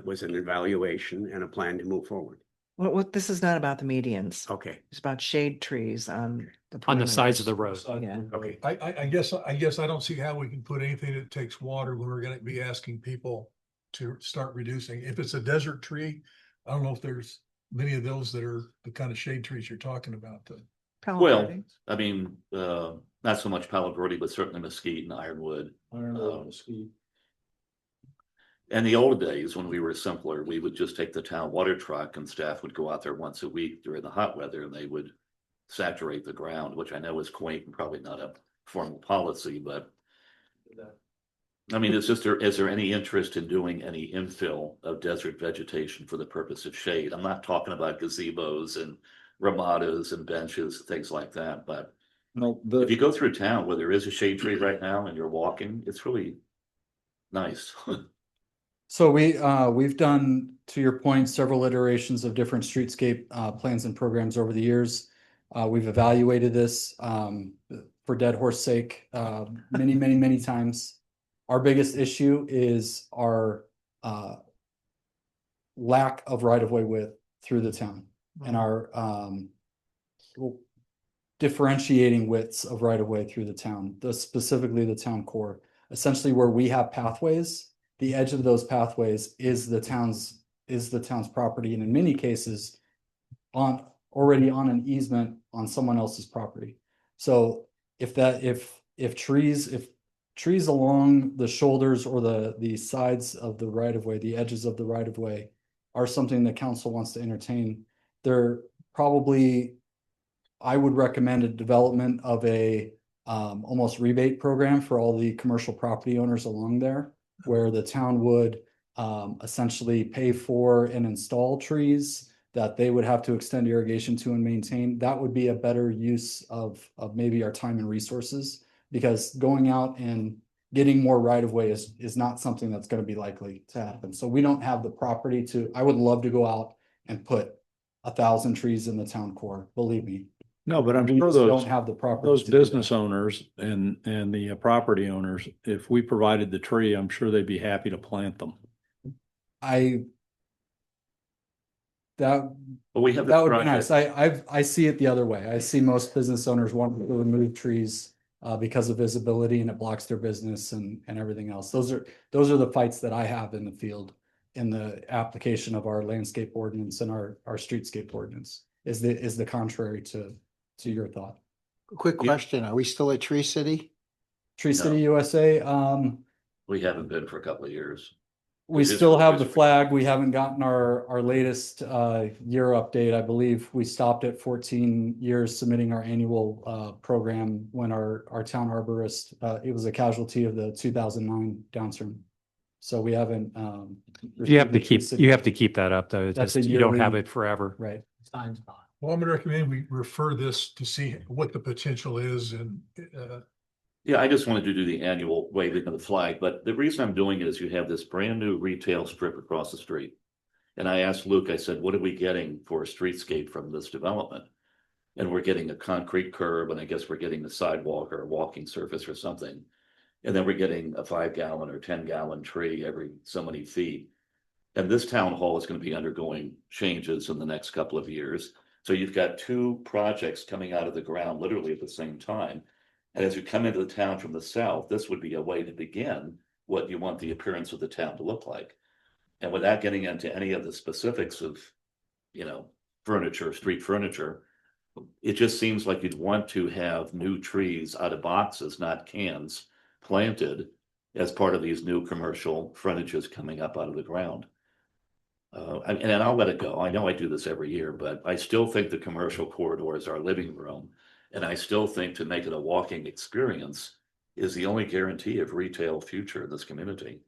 [SPEAKER 5] was an evaluation and a plan to move forward.
[SPEAKER 4] Well, this is not about the medians.
[SPEAKER 5] Okay.
[SPEAKER 4] It's about shade trees on
[SPEAKER 7] On the sides of the road.
[SPEAKER 4] Yeah.
[SPEAKER 5] Okay.
[SPEAKER 1] I guess I don't see how we can put anything that takes water when we're gonna be asking people to start reducing. If it's a desert tree, I don't know if there's many of those that are the kind of shade trees you're talking about.
[SPEAKER 4] Palo
[SPEAKER 2] Well,
[SPEAKER 4] Verde.
[SPEAKER 2] I mean, not so much Palo Verde, but certainly mesquite and ironwood.
[SPEAKER 11] Mesquite.
[SPEAKER 2] In the old days, when we were simpler, we would just take the town water truck and staff would go out there once a week during the hot weather and they would saturate the ground, which I know is quaint and probably not a formal policy, but I mean, is there any interest in doing any infill of desert vegetation for the purpose of shade? I'm not talking about gazebos and ramadas and benches, things like that, but
[SPEAKER 11] No,
[SPEAKER 2] If you go through town where there is a shade tree right now and you're walking, it's really nice.
[SPEAKER 10] So we've done, to your point, several iterations of different streetscape plans and programs over the years. We've evaluated this for dead horse sake many times. Our biggest issue is our lack of right-of-way width through the town and our differentiating widths of right-of-way through the town, specifically the town core. Essentially, where we have pathways, the edge of those pathways is the town's property, and in many cases, already on an easement on someone else's property. So if trees along the shoulders or the sides of the right of way, the edges of the right of way, are something that council wants to entertain, they're probably, I would recommend a development of a almost rebate program for all the commercial property owners along there, where the town would essentially pay for and install trees that they would have to extend irrigation to and maintain. That would be a better use of maybe our time and resources, because going out and getting more right of way is not something that's going to be likely to happen. So we don't have the property to, I would love to go out and put 1,000 trees in the town core, believe me.
[SPEAKER 11] No, but I'm
[SPEAKER 10] We
[SPEAKER 11] sure
[SPEAKER 10] just
[SPEAKER 11] those,
[SPEAKER 10] don't have the property.
[SPEAKER 11] those
[SPEAKER 10] to do that.
[SPEAKER 11] business owners and the property owners, if we provided the tree, I'm sure they'd be happy to plant them.
[SPEAKER 2] But we have
[SPEAKER 10] That
[SPEAKER 2] this
[SPEAKER 10] would be nice.
[SPEAKER 2] project.
[SPEAKER 10] I see it the other way. I see most business owners want to remove trees because of visibility, and it blocks their business and everything else. Those are the fights that I have in the field in the application of our landscape ordinance and our streetscape ordinance is the contrary to your thought.
[SPEAKER 8] Quick question, are we still at Tree City?
[SPEAKER 10] Tree City USA,
[SPEAKER 2] We haven't been for a couple of years.
[SPEAKER 10] we
[SPEAKER 2] It is
[SPEAKER 10] still have the
[SPEAKER 2] recently.
[SPEAKER 10] flag. We haven't gotten our latest year update. I believe we stopped at 14 years submitting our annual program when our town arborist, it was a casualty of the 2009 downturn. So we haven't.
[SPEAKER 7] You have to
[SPEAKER 10] received the Tree
[SPEAKER 7] keep,
[SPEAKER 10] City-
[SPEAKER 7] you have to keep that up though.
[SPEAKER 10] That's
[SPEAKER 7] Just,
[SPEAKER 10] a
[SPEAKER 7] you don't have
[SPEAKER 10] yearly-
[SPEAKER 7] it forever.
[SPEAKER 10] Right.
[SPEAKER 1] Well, I'm gonna recommend we refer this to see what the potential is and
[SPEAKER 2] Yeah, I just wanted to do the annual waving of the flag, but the reason I'm doing it is you have this brand new retail strip across the street. And I asked Luke, I said, what are we getting for a streetscape from this development? And we're getting a concrete curb, and I guess we're getting the sidewalk or a walking surface or something. And then we're getting a 5-gallon or 10-gallon tree every so many feet. And this town hall is going to be undergoing changes in the next couple of years. So you've got two projects coming out of the ground literally at the same time. And as you come into the town from the south, this would be a way to begin what you want the appearance of the town to look like. And without getting into any of the specifics of, furniture, street furniture, it just seems like you'd want to have new trees out of boxes, not cans, planted as part of these new commercial frontages coming up out of the ground. And I'll let it go. I know I do this every year, but I still think the commercial corridor is our living room. And I still think to make it a walking experience is the only guarantee of retail future in this community.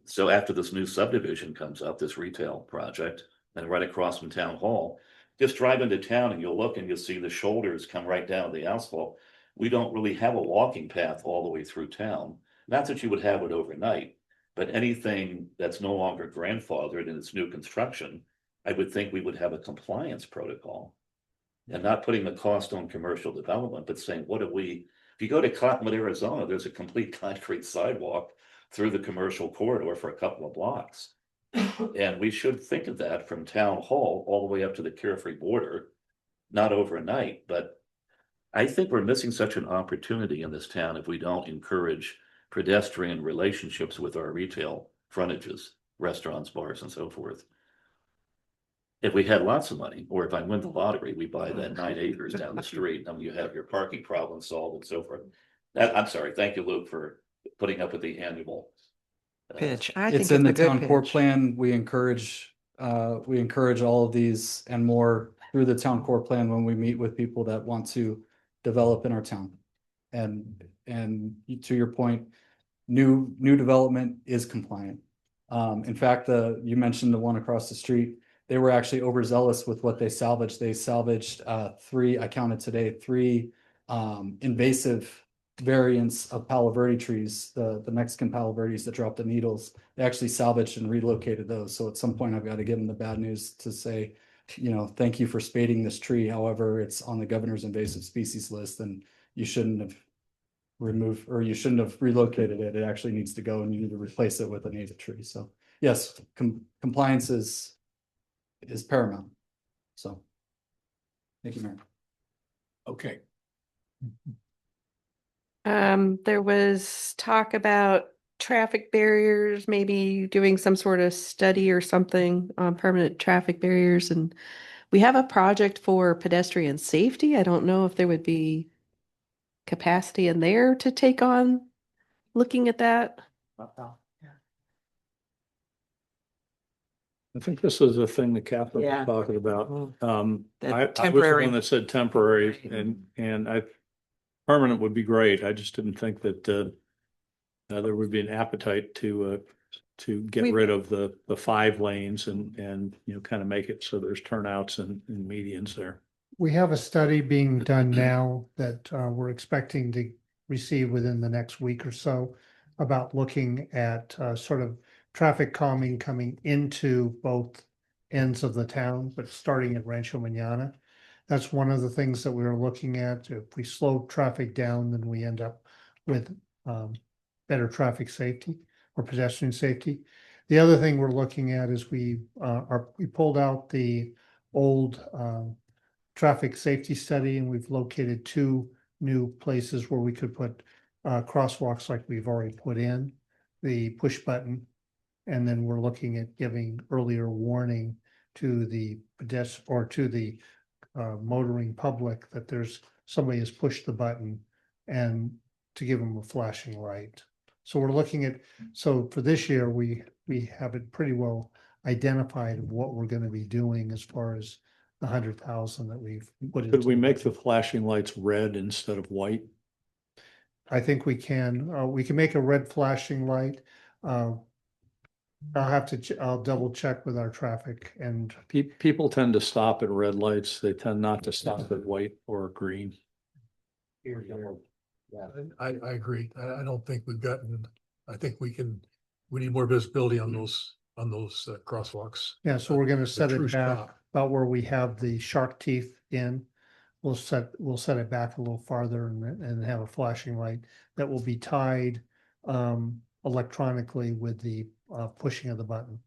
[SPEAKER 2] So after this new subdivision comes up, this retail project, and right across from town hall, just drive into town and you'll look and you'll see the shoulders come right down the asphalt. We don't really have a walking path all the way through town. Not that you would have it overnight, but anything that's no longer grandfathered in its new construction, I would think we would have a compliance protocol. And not putting the cost on commercial development, but saying, if you go to Cottonwood, Arizona, there's a complete concrete sidewalk through the commercial corridor for a couple of blocks. And we should think of that from town hall all the way up to the Carefree border, not overnight, but I think we're missing such an opportunity in this town if we don't encourage pedestrian relationships with our retail frontages, restaurants, bars, and so forth. If we had lots of money, or if I win the lottery, we buy that 9 acres down the street, and you have your parking problem solved and so forth. I'm sorry, thank you, Luke, for putting up with the annual
[SPEAKER 4] Pitch. I think
[SPEAKER 10] It's in the
[SPEAKER 4] a good
[SPEAKER 10] town core
[SPEAKER 4] pitch.
[SPEAKER 10] plan. We encourage all of these and more through the town core plan when we meet with people that want to develop in our town. And to your point, new development is compliant. In fact, you mentioned the one across the street. they were actually overzealous with what they salvaged. They salvaged three, I counted today, three invasive variants of Palo Verde trees, the Mexican Palo Verdes that drop the needles. They actually salvaged and relocated those. So at some point I've got to give them the bad news to say, you know, thank you for spading this tree. However, it's on the governor's invasive species list and you shouldn't have removed, or you shouldn't have relocated it. It actually needs to go and you need to replace it with a native tree. So yes, compliance is paramount. So thank you, Mayor.
[SPEAKER 1] Okay.
[SPEAKER 3] There was talk about traffic barriers, maybe doing some sort of study or something on permanent traffic barriers. And we have a project for pedestrian safety. I don't know if there would be capacity in there to take on looking at that.
[SPEAKER 11] I think this is the thing that Catherine
[SPEAKER 4] Yeah.
[SPEAKER 11] was talking about.
[SPEAKER 4] That
[SPEAKER 11] I was the
[SPEAKER 4] temporary-
[SPEAKER 11] one that said temporary and permanent would be great. I just didn't think that, there would be an appetite to get
[SPEAKER 3] We-
[SPEAKER 11] rid of the 5 lanes and, you know, kind of make it so there's turnouts and medians there.
[SPEAKER 2] We have a study being done now that we're expecting to receive within the next week or so about looking at sort of traffic calming coming into both ends of the town, but starting at Rancho Mañana. That's one of the things that we were looking at. If we slow traffic down, then we end up with better traffic safety or pedestrian safety. The other thing we're looking at is we pulled out the old traffic safety study and we've located 2 new places where we could put crosswalks like we've already put in, the push button. And then we're looking at giving earlier warning to the pedestrian or to the motoring public that there's somebody has pushed the button and to give them a flashing light. So we're looking at, so for this year, we have it pretty well identified of what we're going to be doing as far as the 100,000 that we've put in.
[SPEAKER 11] Could we make the flashing lights red instead of white?
[SPEAKER 2] I think we can make a red flashing light. I'll double check with our traffic and
[SPEAKER 11] People tend to stop at red lights. They tend not to stop at white or green.
[SPEAKER 1] I agree. I don't think we've gotten, I think we need more visibility on those crosswalks.
[SPEAKER 2] yeah, so we're gonna set
[SPEAKER 1] true
[SPEAKER 2] it back
[SPEAKER 1] stop.
[SPEAKER 2] about where we have the shark teeth in. We'll set it back a little farther and have a flashing light that will be tied electronically with the pushing of the button.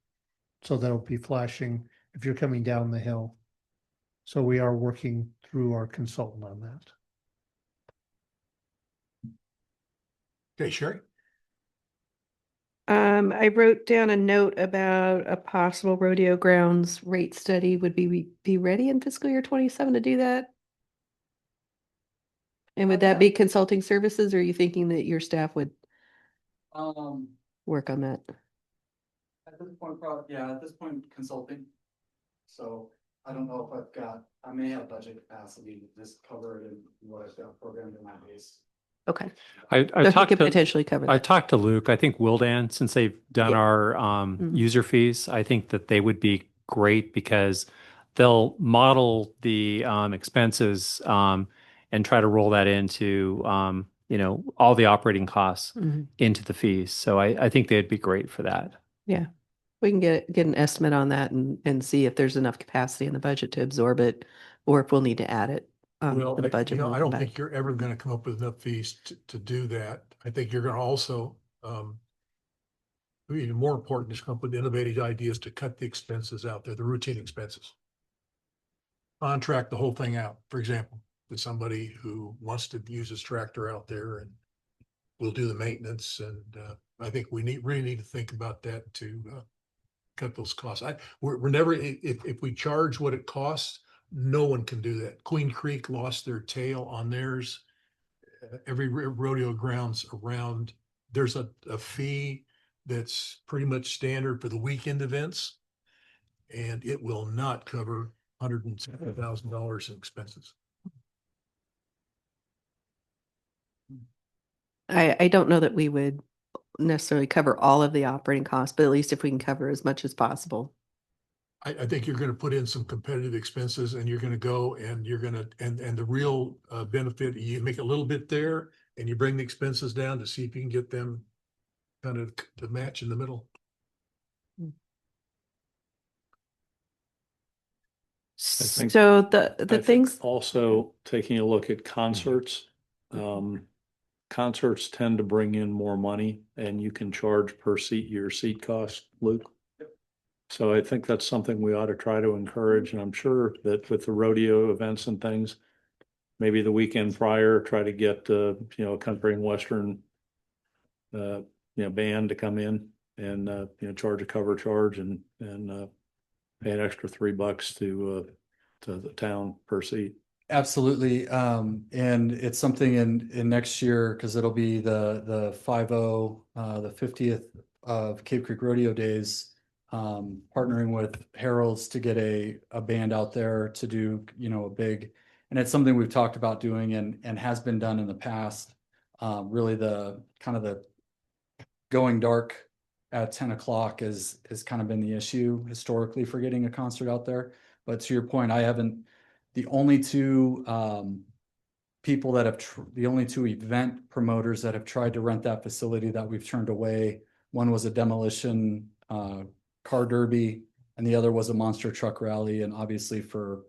[SPEAKER 2] So that'll be flashing if you're coming down the hill. So we are working through our consultant on that.
[SPEAKER 1] Okay, Sherry?
[SPEAKER 3] I wrote down a note about a possible rodeo grounds rate study. Would be ready in fiscal year 27 to do that? And would that be consulting services, or are you thinking that your staff would work on that?
[SPEAKER 10] At this point, at this point, consulting. So I don't know if I may have budget capacity to just cover it in what I've got programmed in my base.
[SPEAKER 3] Okay.
[SPEAKER 7] I
[SPEAKER 3] So he
[SPEAKER 7] talked
[SPEAKER 3] could
[SPEAKER 7] to,
[SPEAKER 3] potentially cover
[SPEAKER 7] I
[SPEAKER 3] that.
[SPEAKER 7] talked to Luke. I think Wildan, since they've done
[SPEAKER 3] Yeah.
[SPEAKER 7] our
[SPEAKER 3] Mhm.
[SPEAKER 7] user fees, I think that they would be great because they'll model the expenses and try to roll that into you know, all the operating costs
[SPEAKER 3] Mhm.
[SPEAKER 7] into the fees. So I think they'd be great for that.
[SPEAKER 3] Yeah. We can get an estimate on that and see if there's enough capacity in the budget to absorb it, or if we'll need to add it
[SPEAKER 1] Well,
[SPEAKER 3] to the budget.
[SPEAKER 1] I
[SPEAKER 3] when we
[SPEAKER 1] don't
[SPEAKER 3] come
[SPEAKER 1] think
[SPEAKER 3] back.
[SPEAKER 1] you're ever gonna come up with enough fees to do that. I think you're gonna also, even more important is come up with innovative ideas to cut the expenses out there, the routine expenses. Contract the whole thing out, for example, to somebody who wants to use his tractor out there and will do the maintenance. And I think we really need to think about that to cut those costs. We're never, if we charge what it costs, no one can do that. Queen Creek lost their tail on theirs. Every rodeo grounds around, there's a fee that's pretty much standard for the weekend events. And it will not cover $170,000 in expenses.
[SPEAKER 3] I don't know that we would necessarily cover all of the operating costs, but at least if we can cover as much as possible.
[SPEAKER 1] I think you're gonna put in some competitive expenses and you're gonna go and you're gonna, and the real benefit, you make a little bit there and you bring the expenses down to see if you can get them kind of to match in the middle.
[SPEAKER 11] think-
[SPEAKER 3] So the
[SPEAKER 11] I think
[SPEAKER 3] things,
[SPEAKER 11] Also, taking a look at concerts. Concerts tend to bring in more money and you can charge per seat, your seat cost, Luke. So I think that's something we ought to try to encourage, and I'm sure that with the rodeo events and things, maybe the weekend prior, try to get, a country and western band to come in and, charge a cover charge and pay an extra $3 to the town per seat.
[SPEAKER 10] Absolutely. And it's something in next year, because it'll be the 50, the 50th of Cape Creek Rodeo Days, partnering with Harold's to get a band out there to do, a big, and it's something we've talked about doing and has been done in the past. Really the kind of the going dark at 10 o'clock is kind of been the issue historically for getting a concert out there. But to your point, the only two people that have the only two event promoters that have tried to rent that facility that we've turned away. One was a demolition car derby, and the other was a monster truck rally. And obviously, for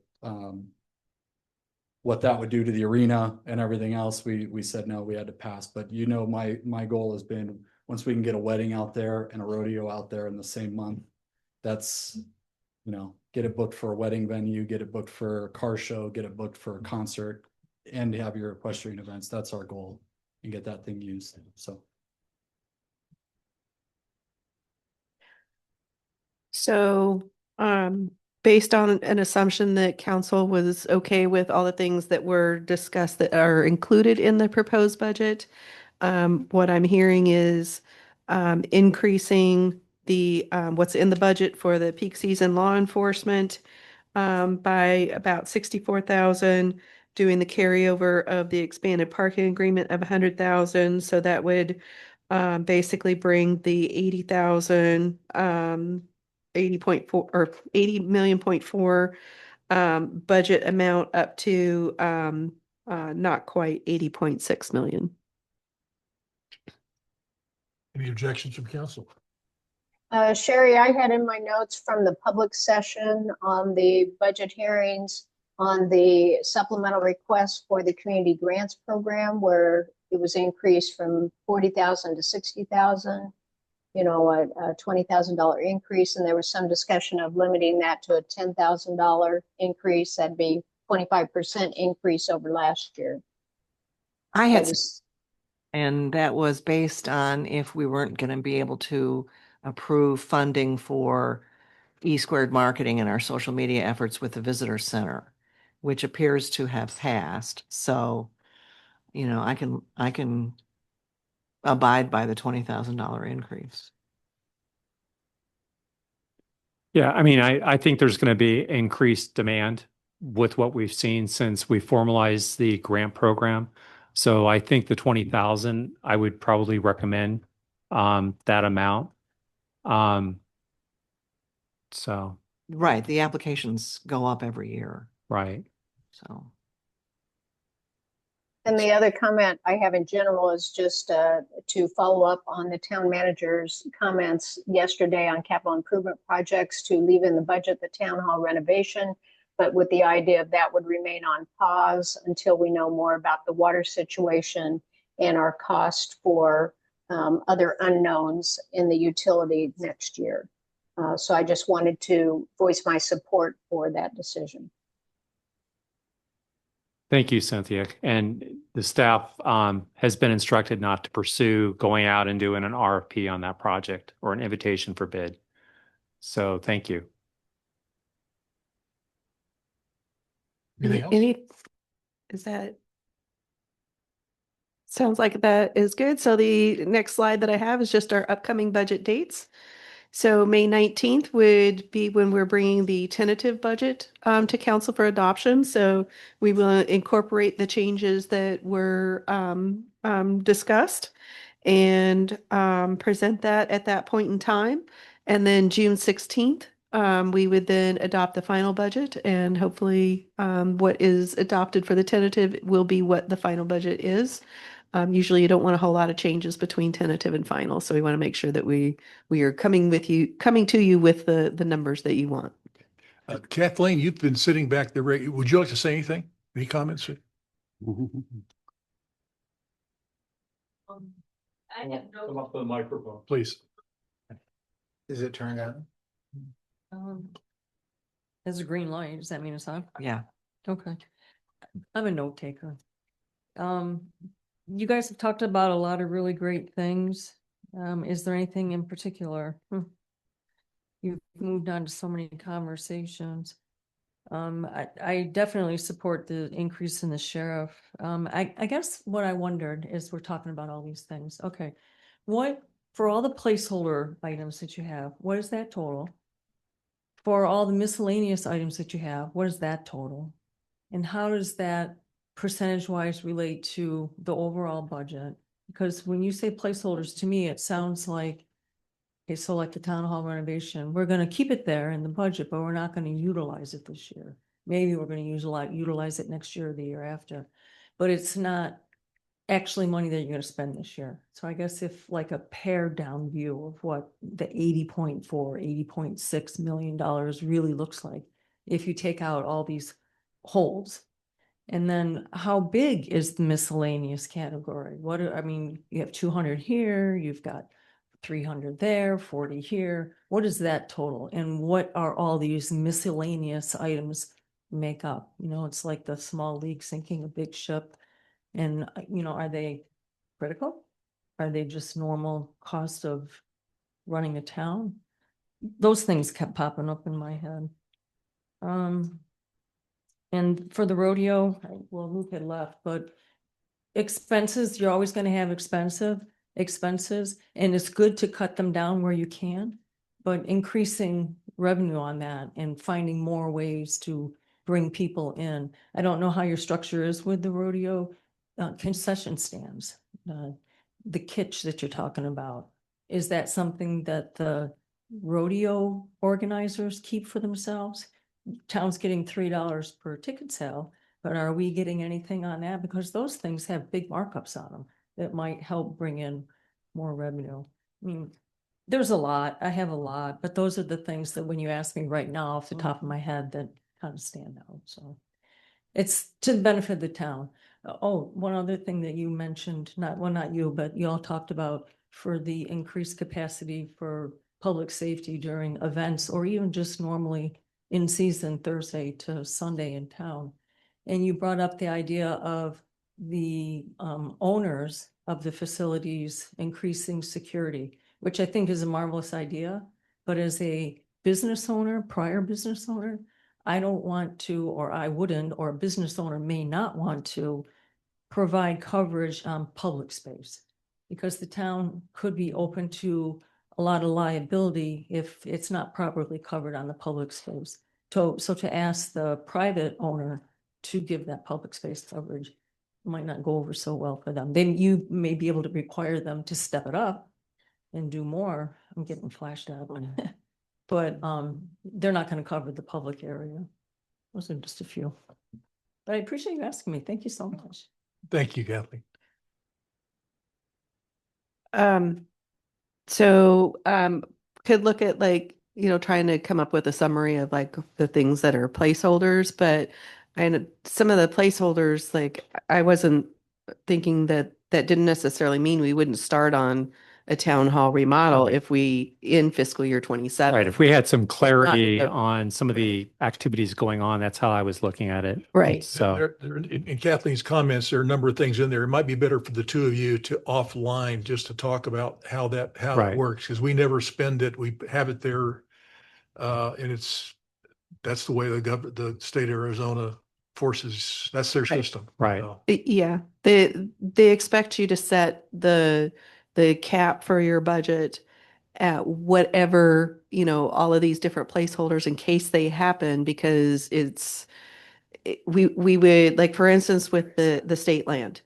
[SPEAKER 10] what that would do to the arena and everything else, we said no, we had to pass. But my goal has been, once we can get a wedding out there and a rodeo out there in the same month, that's, get it booked for a wedding venue, get it booked for a car show, get it booked for a concert, and have your equestrian events. That's our goal, and get that thing used.
[SPEAKER 3] so based on an assumption that council was okay with all the things that were discussed that are included in the proposed budget, what I'm hearing is increasing the what's in the budget for the peak season law enforcement by about 64,000, doing the carryover of the expanded parking agreement of 100,000. So that would basically bring the 80,000, 80.4 or 80.4 million budget amount up to not quite 80.6 million.
[SPEAKER 1] Any objections from council?
[SPEAKER 6] Sherry, I had in my notes from the public session on the budget hearings on the supplemental request for the community grants program, where it was increased from 40,000 to 60,000, a $20,000 increase. And there was some discussion of limiting that to a $10,000 increase. That'd be 25% increase over last year.
[SPEAKER 4] I had, and that was based on if we weren't going to be able to approve funding for E² marketing and our social media efforts with the visitor center, which appears to have passed. So, I can abide by the $20,000 increase.
[SPEAKER 7] Yeah, I mean, I think there's going to be increased demand with what we've seen since we formalized the grant program. So I think the 20,000, I would probably recommend that amount. So
[SPEAKER 4] Right, the applications go up every year,
[SPEAKER 7] right.
[SPEAKER 4] so.
[SPEAKER 6] And the other comment I have in general is just to follow up on the town manager's comments yesterday on capital improvement projects, to leave in the budget the town hall renovation, but with the idea of that would remain on pause until we know more about the water situation and our cost for other unknowns in the utility next year. So I just wanted to voice my support for that decision.
[SPEAKER 7] Thank you, Cynthia. And the staff has been instructed not to pursue going out and doing an RFP on that project or an invitation for bid. So thank you.
[SPEAKER 1] Anything else?
[SPEAKER 3] Is that? Sounds like that is good. So the next slide that I have is just our upcoming budget dates. So May 19th would be when we're bringing the tentative budget to council for adoption. So we will incorporate the changes that were discussed and present that at that point in time. And then June 16th We would then adopt the final budget and hopefully what is adopted for the tentative will be what the final budget is. Usually you don't want a whole lot of changes between tentative and final, so we want to make sure that we are coming to you with the numbers that you want.
[SPEAKER 1] Kathleen, you've been sitting back there. Would you like to say anything? Any comments?
[SPEAKER 11] I have no. Come up with the microphone.
[SPEAKER 1] Please.
[SPEAKER 8] Is it turned on?
[SPEAKER 12] There's a green light. Does that mean it's on?
[SPEAKER 4] Yeah.
[SPEAKER 12] Okay. I'm a note taker. You guys have talked about a lot of really great things. Is there anything in particular? You've moved on to so many conversations. I definitely support the increase in the sheriff. I guess what I wondered is we're talking about all these things. Okay. What, for all the placeholder items that you have, what is that total? For all the miscellaneous items that you have, what is that total? And how does that percentage wise relate to the overall budget? Because when you say placeholders, to me, it sounds like, okay, so like the town hall renovation, we're gonna keep it there in the budget, but we're not gonna utilize it this year. Maybe we're gonna utilize it next year or the year after, but it's not actually money that you're gonna spend this year. So I guess if like a pared down view of what the $80.6 million really looks like, if you take out all these holds. And then how big is the miscellaneous category? I mean, you have 200 here, you've got 300 there, 40 here. What is that total? And what are all these miscellaneous items make up? You know, it's like the small league sinking a big ship. And, you know, are they critical? Are they just normal cost of running a town? Those things kept popping up in my head. And for the rodeo, well, Luke had left, but expenses, you're always going to have expenses, and it's good to cut them down where you can, but increasing revenue on that and finding more ways to bring people in. I don't know how your structure is with the rodeo concession stands, the kitsch that you're talking about. Is that something that the rodeo organizers keep for themselves? Town's getting $3 per ticket sale, but are we getting anything on that? Because those things have big markups on them that might help bring in more revenue. I mean, there's a lot, I have a lot, but those are the things that when you ask me right now off the top of my head that kind of stand out. So it's to the benefit of the town. Oh, one other thing that you mentioned, not you, but you all talked about for the increased capacity for public safety during events or even just normally in season Thursday to Sunday in town. And you brought up the idea of the owners of the facilities increasing security, which I think is a marvelous idea. But as a business owner, prior business owner, I don't want to, or I wouldn't, or a business owner may not want to provide coverage on public space because the town could be open to a lot of liability if it's not properly covered on the public space. So to ask the private owner to give that public space coverage might not go over so well for them. Then you may be able to require them to step it up and do more. I'm getting flashed out. But they're not going to cover the public area. Those are just a few. But I appreciate you asking me. Thank you so much.
[SPEAKER 1] Thank you, Kathleen.
[SPEAKER 3] Could look at like, you know, trying to come up with a summary of like the things that are placeholders, but some of the placeholders, like I wasn't thinking that didn't necessarily mean we wouldn't start on a town hall remodel if we in fiscal year 27.
[SPEAKER 7] Right. If we had some clarity
[SPEAKER 3] Not-
[SPEAKER 7] on some of the activities going on, that's how I was looking at it.
[SPEAKER 3] Right.
[SPEAKER 7] So,
[SPEAKER 1] In Kathleen's comments, there are a number of things in there. It might be better for the two of you to offline just to talk about how that
[SPEAKER 7] Right.
[SPEAKER 1] works, because we never spend it. We have it there. And that's the way the state of Arizona forces, that's their system.
[SPEAKER 7] Right.
[SPEAKER 1] So,
[SPEAKER 3] Yeah, they expect you to set the cap for your budget at whatever, you know, all of these different placeholders in case they happen, because we would, like, for instance, with the state land,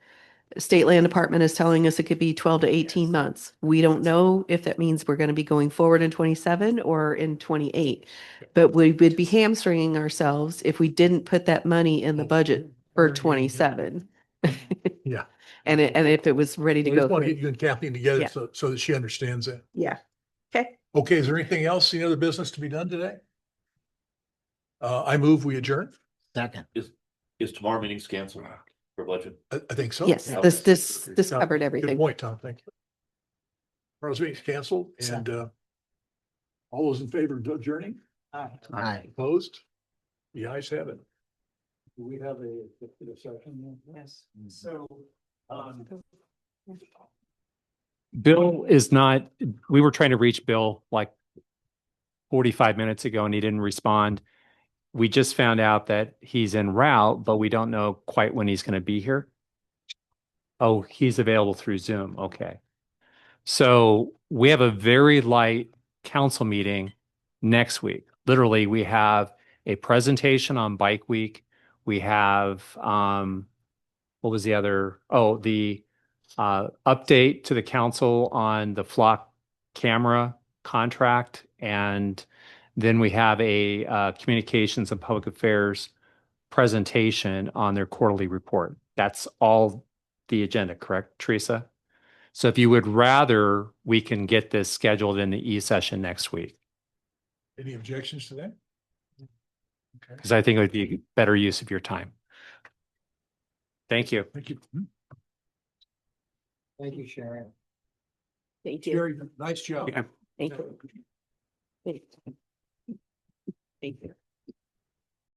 [SPEAKER 3] State Land Department is telling us it could be 12 to 18 months. We don't know if that means we're going to be going forward in 27 or in 28. But we would be hamstringing ourselves if we didn't put that money in the budget for 27.
[SPEAKER 1] Yeah.
[SPEAKER 3] And if it was ready to
[SPEAKER 1] I just
[SPEAKER 3] go.
[SPEAKER 1] want to
[SPEAKER 3] through.
[SPEAKER 1] get you and Kathleen together
[SPEAKER 3] Yeah.
[SPEAKER 1] so that she understands that.
[SPEAKER 3] Yeah. Okay.
[SPEAKER 1] Okay, is there anything else, any other business to be done today? I move we adjourn.
[SPEAKER 8] Second.
[SPEAKER 2] Is tomorrow meeting's canceled for budget?
[SPEAKER 1] I think so.
[SPEAKER 3] Yes,
[SPEAKER 1] Yeah.
[SPEAKER 3] this
[SPEAKER 1] Yeah,
[SPEAKER 3] covered
[SPEAKER 1] Good
[SPEAKER 3] everything.
[SPEAKER 1] point, Tom. Thank you. Tomorrow's meeting's canceled and all those in favor of adjourning?
[SPEAKER 8] Aye.
[SPEAKER 1] Opposed? The ayes have it.
[SPEAKER 11] Do we have a executive session?
[SPEAKER 4] Yes.
[SPEAKER 11] So,
[SPEAKER 7] Bill is not, we were trying to reach Bill like 45 minutes ago and he didn't respond. We just found out that he's en route, but we don't know quite when he's going to be here. Oh, he's available through Zoom. Okay. So we have a very light council meeting next week. Literally, we have a presentation on Bike Week. We have, what was the other? Oh, the update to the council on the flock camera contract. And then we have a communications and public affairs presentation on their quarterly report. That's all the agenda, correct, Teresa? So if you would rather, we can get this scheduled in the e-session next week,
[SPEAKER 1] Any objections to that? Okay,
[SPEAKER 7] because I think it would be better use of your time. Thank you.
[SPEAKER 1] thank you.
[SPEAKER 8] Thank you, Sharon.
[SPEAKER 3] Thank you.
[SPEAKER 1] Jerry, nice job.
[SPEAKER 7] Yeah.
[SPEAKER 3] Thank you. Thank you. Thank you.